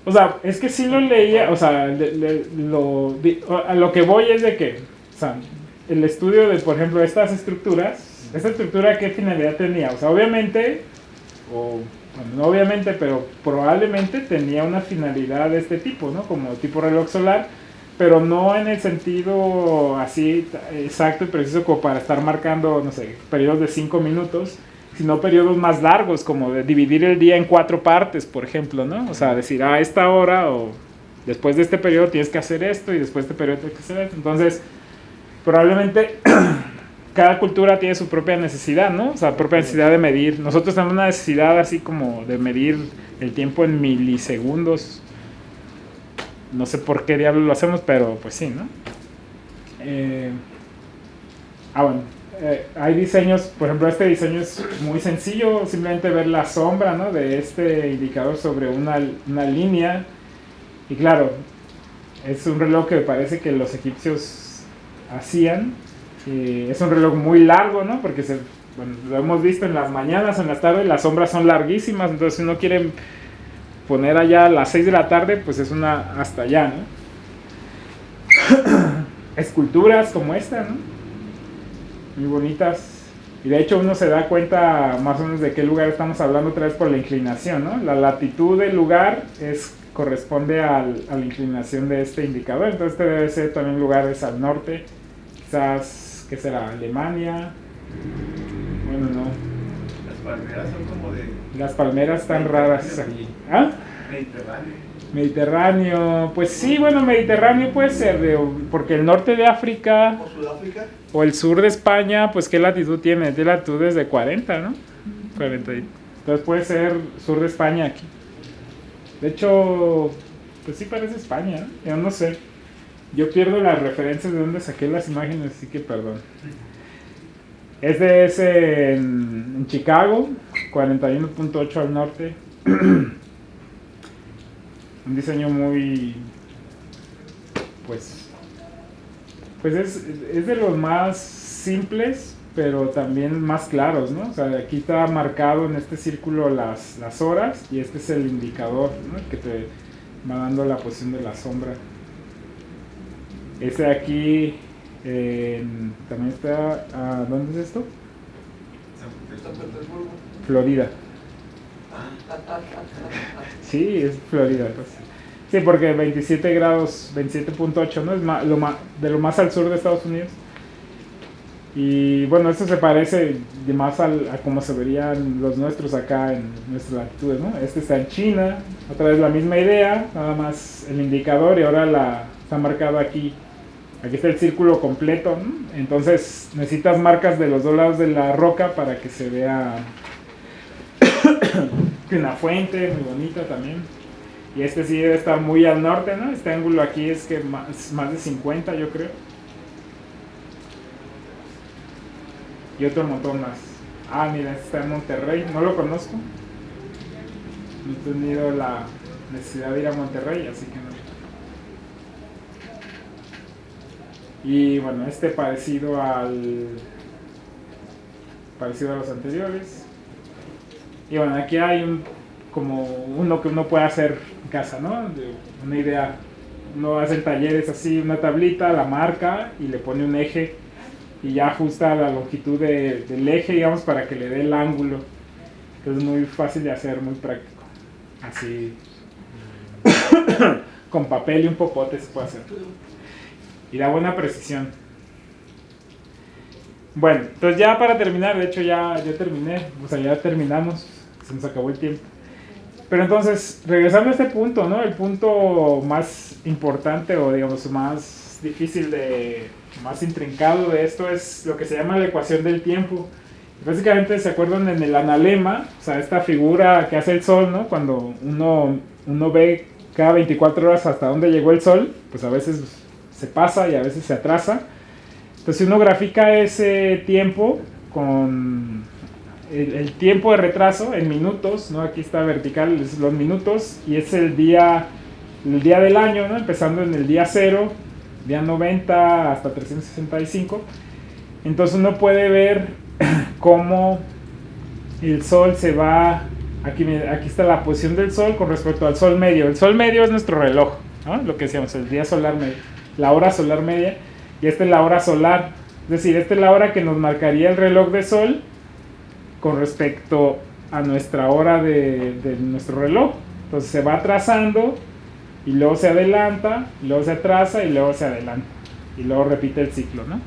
O sea, es que sí lo leía, o sea, a lo que voy es de que, o sea, el estudio de, por ejemplo, esta estructura, ¿qué finalidad tenía? O sea, obviamente, bueno, no obviamente, pero probablemente tenía una finalidad de este tipo, ¿no? Como tipo reloj solar, pero no en el sentido así exacto y preciso como para estar marcando, no sé, periodos de 5 minutos, sino periodos más largos, como de dividir el día en 4 partes, por ejemplo, ¿no? O sea, decir, a esta hora o después de este periodo tienes que hacer esto y después de este periodo tienes que hacer esto. Entonces, probablemente cada cultura tiene su propia necesidad, ¿no? O sea, propia necesidad de medir. Nosotros tenemos una necesidad así como de medir el tiempo en milisegundos. No sé por qué diablos lo hacemos, pero pues sí, ¿no? Bueno, hay diseños, por ejemplo, este diseño es muy sencillo, simplemente ver la sombra, ¿no? De este indicador sobre una línea. Y claro, es un reloj que parece que los egipcios hacían. Es un reloj muy largo, ¿no? Porque bueno, lo hemos visto en las mañanas o en las tardes, las sombras son larguísimas, entonces si uno quiere poner allá a las 6 de la tarde, pues es una hasta allá, ¿no? Esculturas como esta, ¿no? Muy bonitas. Y de hecho uno se da cuenta más o menos de qué lugar estamos hablando otra vez por la inclinación, ¿no? La latitud del lugar corresponde a la inclinación de este indicador, entonces este debe ser también lugares al norte, quizás, ¿qué será? Alemania. Bueno, no. Las palmeras son como de... Las palmeras están raras aquí. ¿Ah? Mediterráneo, pues sí, bueno, Mediterráneo puede ser, porque el norte de África ¿O Sudáfrica? o el sur de España, pues ¿qué latitud tiene? De latitudes de 40, ¿no? 40. Entonces puede ser sur de España aquí. De hecho, pues sí parece España, ¿no? Yo no sé. Yo pierdo las referencias de dónde saqué las imágenes, así que perdón. Este es en Chicago, 41.8 al norte. Un diseño muy... Pues es de los más simples, pero también más claros, ¿no? O sea, aquí está marcado en este círculo las horas y este es el indicador, ¿no? Que te va dando la posición de la sombra. Este de aquí también está... ¿dónde es esto? San Petersburgo. Florida. Sí, es Florida, pues. Sí, porque 27 grados, 27.8, ¿no? Es de lo más al sur de Estados Unidos. Y bueno, esto se parece más a cómo se verían los nuestros acá en nuestras latitudes, ¿no? Este está en China, otra vez la misma idea, nada más el indicador y ahora está marcado aquí. Aquí está el círculo completo, ¿no? Entonces necesitas marcas de los dos lados de la roca para que se vea una fuente muy bonita también. Y este sí debe estar muy al norte, ¿no? Este ángulo aquí es que más de 50, yo creo. Y otro montón más. Mira, este está en Monterrey, no lo conozco. No he tenido la necesidad de ir a Monterrey, así que no. Y bueno, este parecido a los anteriores. Y bueno, aquí hay como uno que uno puede hacer en casa, ¿no? Una idea. Uno hace en talleres así, una tablita, la marca y le pone un eje y ya ajusta la longitud del eje, digamos, para que le dé el ángulo. Entonces es muy fácil de hacer, muy práctico. Así, con papel y un popote se puede hacer. Y da buena precisión. Bueno, entonces ya para terminar, de hecho ya terminé, o sea, ya terminamos, se nos acabó el tiempo. Pero entonces, regresando a este punto, ¿no? El punto más importante o digamos más difícil más intrincado de esto es lo que se llama la ecuación del tiempo. Básicamente, ¿se acuerdan en el analema? O sea, esta figura que hace el sol, ¿no? Cuando uno ve cada 24 horas hasta dónde llegó el sol, pues a veces se pasa y a veces se atrasa. Entonces, si uno grafica ese tiempo con el tiempo de retraso en minutos, ¿no? Aquí está vertical, es los minutos, y es el día del año, ¿no? Empezando en el día 0, día 90 hasta 365. Entonces uno puede ver cómo el sol se va, aquí está la posición del sol con respecto al sol medio. El sol medio es nuestro reloj, ¿no? Lo que decíamos, el día solar medio, la hora solar media, y esta es la hora solar, es decir, esta es la hora que nos marcaría el reloj de sol con respecto a nuestra hora de nuestro reloj. Entonces se va atrasando y luego se adelanta, y luego se atrasa y luego se adelanta y luego repite el ciclo, ¿no?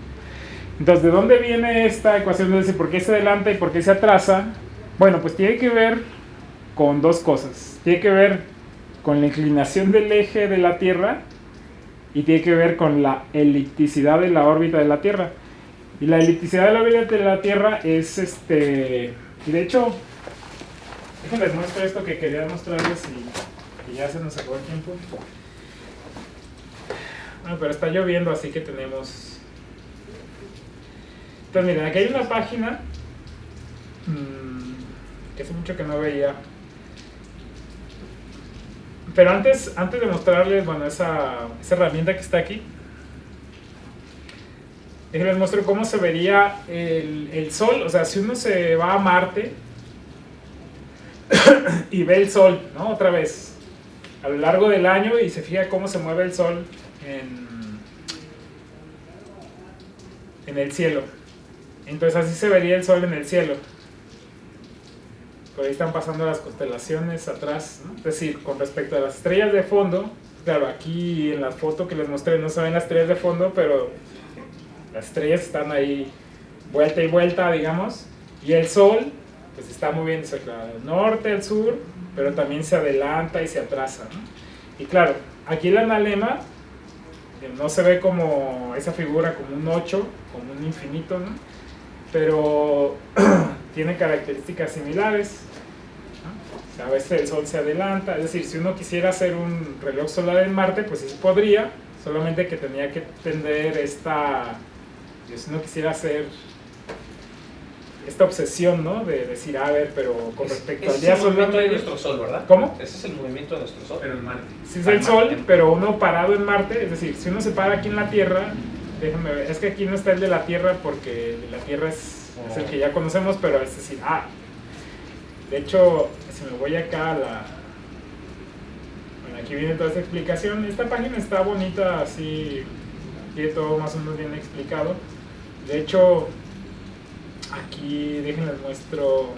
Entonces, ¿de dónde viene esta ecuación de decir por qué se adelanta y por qué se atrasa? Bueno, pues tiene que ver con dos cosas. Tiene que ver con la inclinación del eje de la Tierra y tiene que ver con la elipticidad de la órbita de la Tierra. Y la elipticidad de la órbita de la Tierra es y de hecho, déjenles muestro esto que quería mostrarles y ya se nos acabó el tiempo. Bueno, pero está lloviendo, así que tenemos... Entonces miren, aquí hay una página que hace mucho que no veía. Pero antes de mostrarles, bueno, esa herramienta que está aquí, les muestro cómo se vería el Sol. O sea, si uno se va a Marte y ve el Sol, ¿no? Otra vez, a lo largo del año, y se fija cómo se mueve el Sol en el cielo. Entonces así se vería el Sol en el cielo. Por ahí están pasando las constelaciones atrás, ¿no? Es decir, con respecto a las estrellas de fondo, claro, aquí en la foto que les mostré no se ven las estrellas de fondo, pero las estrellas están ahí vuelta y vuelta, digamos, y el Sol pues está moviéndose, claro, del norte al sur, pero también se adelanta y se atrasa, ¿no? Y claro, aquí el analema no se ve como esa figura, como un 8, como un infinito, ¿no? Pero tiene características similares, ¿no? O sea, a veces el Sol se adelanta, es decir, si uno quisiera hacer un reloj solar en Marte, pues sí podría, solamente que tenía que tener si uno quisiera hacer esta obsesión, ¿no? De decir, a ver, pero con respecto al día solar... Ese es el movimiento de nuestro Sol, ¿verdad? ¿Cómo? Ese es el movimiento de nuestro Sol. Pero en Marte. Sí, es el Sol, pero uno parado en Marte, es decir, si uno se para aquí en la Tierra, déjame ver, es que aquí no está el de la Tierra porque el de la Tierra es el que ya conocemos, pero es decir, de hecho, si me voy acá a la... Bueno, aquí viene toda esta explicación. Esta página está bonita, así, tiene todo más o menos bien explicado. De hecho, aquí, déjenles muestro...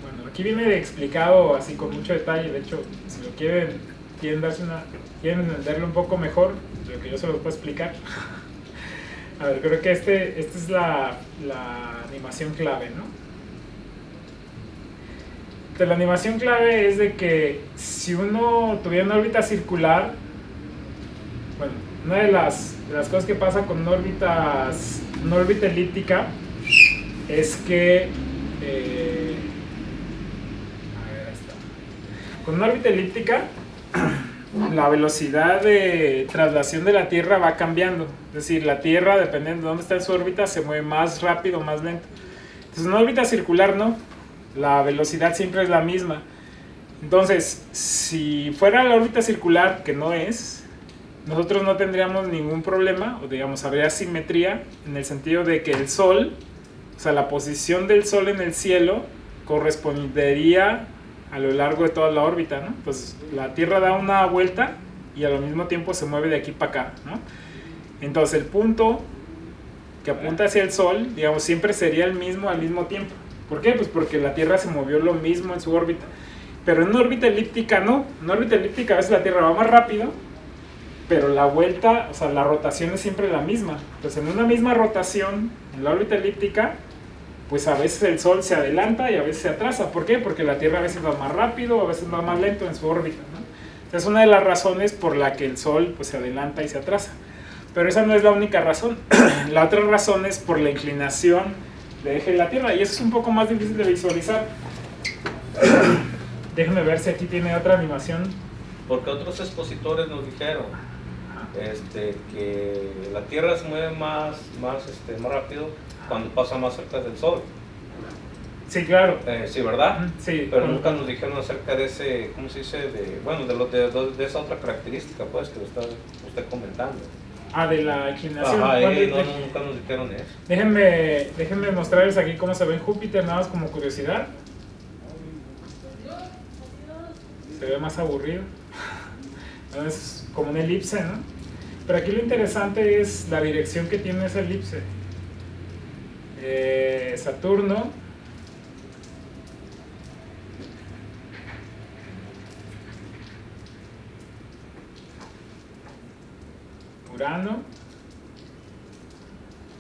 Bueno, aquí viene explicado así con mucho detalle. De hecho, si lo quieren entenderlo un poco mejor, lo que yo se los puedo explicar. A ver, creo que esta es la animación clave, ¿no? Entonces, la animación clave es de que si uno tuviera una órbita circular, bueno, una de las cosas que pasa con una órbita elíptica es que a ver, ahí está. Con una órbita elíptica la velocidad de traslación de la Tierra va cambiando, es decir, la Tierra, dependiendo de dónde está en su órbita, se mueve más rápido o más lento. Entonces, en una órbita circular no, la velocidad siempre es la misma. Entonces, si fuera la órbita circular, que no es, nosotros no tendríamos ningún problema, o digamos, habría simetría en el sentido de que el Sol, o sea, la posición del Sol en el cielo correspondería a lo largo de toda la órbita, ¿no? Pues la Tierra da una vuelta y al mismo tiempo se mueve de aquí para acá, ¿no? Entonces el punto que apunta hacia el Sol, digamos, siempre sería el mismo al mismo tiempo. ¿Por qué? Pues porque la Tierra se movió lo mismo en su órbita. Pero en una órbita elíptica no. En una órbita elíptica a veces la Tierra va más rápido, pero la vuelta, o sea, la rotación es siempre la misma. Entonces en una misma rotación, en la órbita elíptica, pues a veces el Sol se adelanta y a veces se atrasa. ¿Por qué? Porque la Tierra a veces va más rápido, a veces va más lento en su órbita, ¿no? Entonces es una de las razones por la que el Sol pues, se adelanta y se atrasa. Pero esa no es la única razón. La otra razón es por la inclinación del eje de la Tierra, y eso es un poco más difícil de visualizar. Déjenme ver si aquí tiene otra animación. Porque otros expositores nos dijeron que la Tierra se mueve más rápido cuando pasa más cerca del Sol. Sí, claro. Sí, ¿verdad? Sí. Pero nunca nos dijeron acerca de ese, ¿cómo se dice? De esa otra característica, pues, que está usted comentando. De la inclinación. Ajá, nunca nos dijeron eso. Déjenme mostrarles aquí cómo se ve en Júpiter, nada más como curiosidad. Se ve más aburrido. Es como una elipse, ¿no? Pero aquí lo interesante es la dirección que tiene esa elipse. Saturno.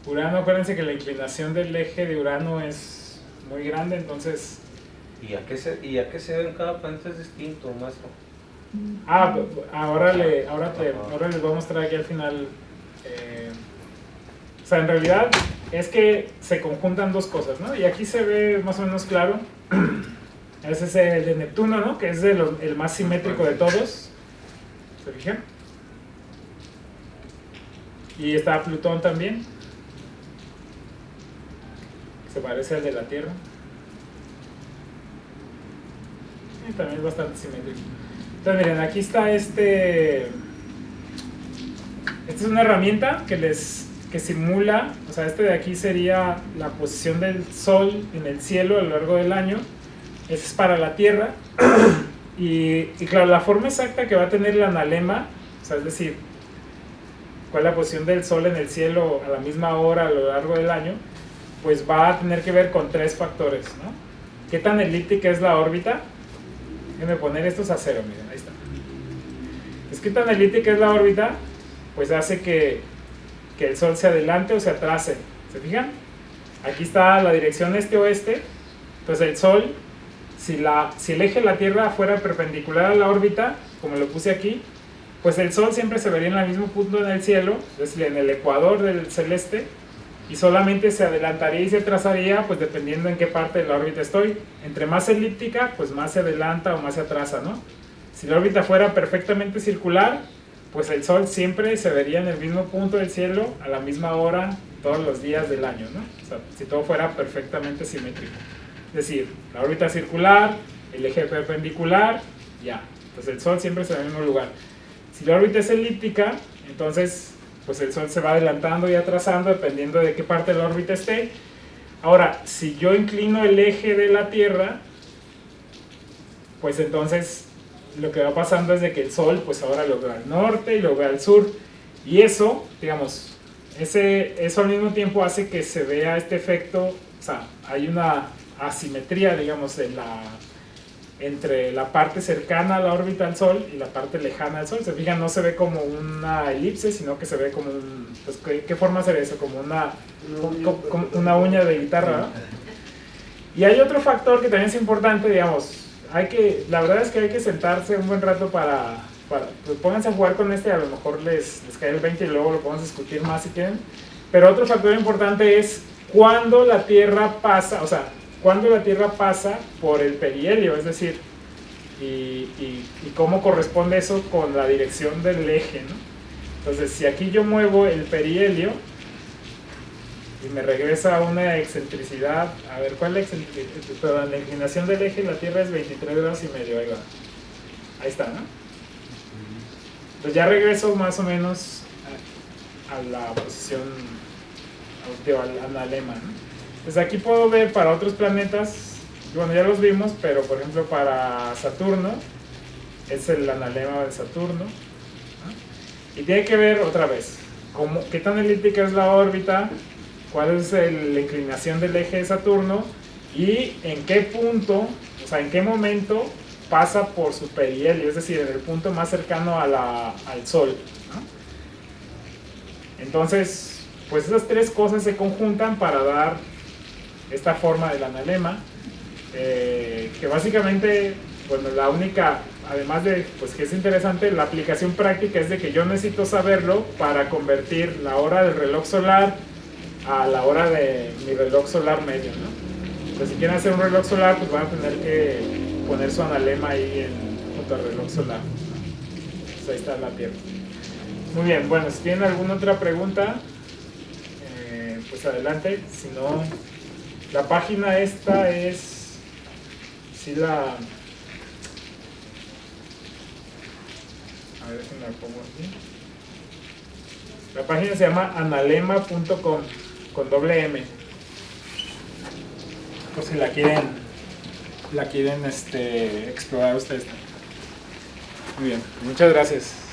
Urano, acuérdense que la inclinación del eje de Urano es muy grande, entonces... ¿Y a qué se ven cada planeta es distinto, maestro? Ahora les voy a mostrar aquí al final. O sea, en realidad es que se conjuntan dos cosas, ¿no? Y aquí se ve más o menos claro. Ese es el de Neptuno, ¿no? Que es el más simétrico de todos. ¿Se fijan? Y está Plutón también. Se parece al de la Tierra. Y también es bastante simétrico. Entonces miren, aquí está esta es una herramienta que simula, o sea, de aquí sería la posición del Sol en el cielo a lo largo del año. Ese es para la Tierra. Y claro, la forma exacta que va a tener el analema, o sea, es decir, cuál es la posición del Sol en el cielo a la misma hora a lo largo del año, pues va a tener que ver con tres factores, ¿no? ¿Qué tan elíptica es la órbita? Déjenme poner estos a cero, miren, ahí está. Es que tan elíptica es la órbita, pues hace que el Sol se adelante o se atrase. ¿Se fijan? Aquí está la dirección este-oeste. Entonces el Sol, si el eje de la Tierra fuera perpendicular a la órbita, como lo puse aquí, pues el Sol siempre se vería en el mismo punto en el cielo, es decir, en el ecuador del celeste, y solamente se adelantaría y se atrasaría pues dependiendo en qué parte de la órbita estoy. Entre más elíptica, pues más se adelanta o más se atrasa, ¿no? Si la órbita fuera perfectamente circular, pues el Sol siempre se vería en el mismo punto del cielo a la misma hora todos los días del año, ¿no? O sea, si todo fuera perfectamente simétrico. Es decir, la órbita circular, el eje perpendicular, ya. Entonces el Sol siempre se ve en el mismo lugar. Si la órbita es elíptica, entonces pues el Sol se va adelantando y atrasando dependiendo de qué parte de la órbita esté. Ahora, si yo inclino el eje de la Tierra, pues entonces lo que va pasando es de que el Sol pues ahora lo ve al norte y lo ve al sur. Y eso, digamos, eso al mismo tiempo hace que se vea este efecto, o sea, hay una asimetría, digamos, entre la parte cercana a la órbita del Sol y la parte lejana al Sol. Se fijan, no se ve como una elipse, sino que se ve como pues, ¿qué forma sería eso? Como una uña de guitarra, ¿no? Y hay otro factor que también es importante, digamos, la verdad es que hay que sentarse un buen rato para pues pónganse a jugar con a lo mejor les cae el 20 y luego lo podemos discutir más si quieren. Pero otro factor importante es cuando la Tierra pasa, por el perihelio, es decir, y cómo corresponde eso con la dirección del eje, ¿no? Entonces, si aquí yo muevo el perihelio y me regresa a una excentricidad, a ver, ¿cuál es la excentricidad? Perdón, la inclinación del eje de la Tierra es 23 grados y medio, ahí va. Ahí está, ¿no? Entonces ya regreso más o menos a la posición, al analema, ¿no? Pues aquí puedo ver para otros planetas, bueno, ya los vimos, pero por ejemplo para Saturno, es el analema de Saturno, ¿no? Y tiene que ver otra vez, qué tan elíptica es la órbita, cuál es la inclinación del eje de Saturno y en qué punto, o sea, en qué momento pasa por su perihelio, es decir, en el punto más cercano a al Sol, ¿no? Entonces, pues esas tres cosas se conjuntan para dar esta forma del analema, que básicamente, bueno, la única, además de pues que es interesante, la aplicación práctica es de que yo necesito saberlo para convertir la hora del reloj solar a la hora de mi reloj solar medio, ¿no? Entonces, si quieren hacer un reloj solar, pues van a tener que poner su analema ahí junto al reloj solar, ¿no? Pues ahí está la Tierra. Muy bien, bueno, si tienen alguna otra pregunta, pues adelante. Si no, la página esta es, si la, a ver si me la pongo aquí. La página se llama analema.com con doble M. Pues si la quieren explorar ustedes. Muy bien, muchas gracias.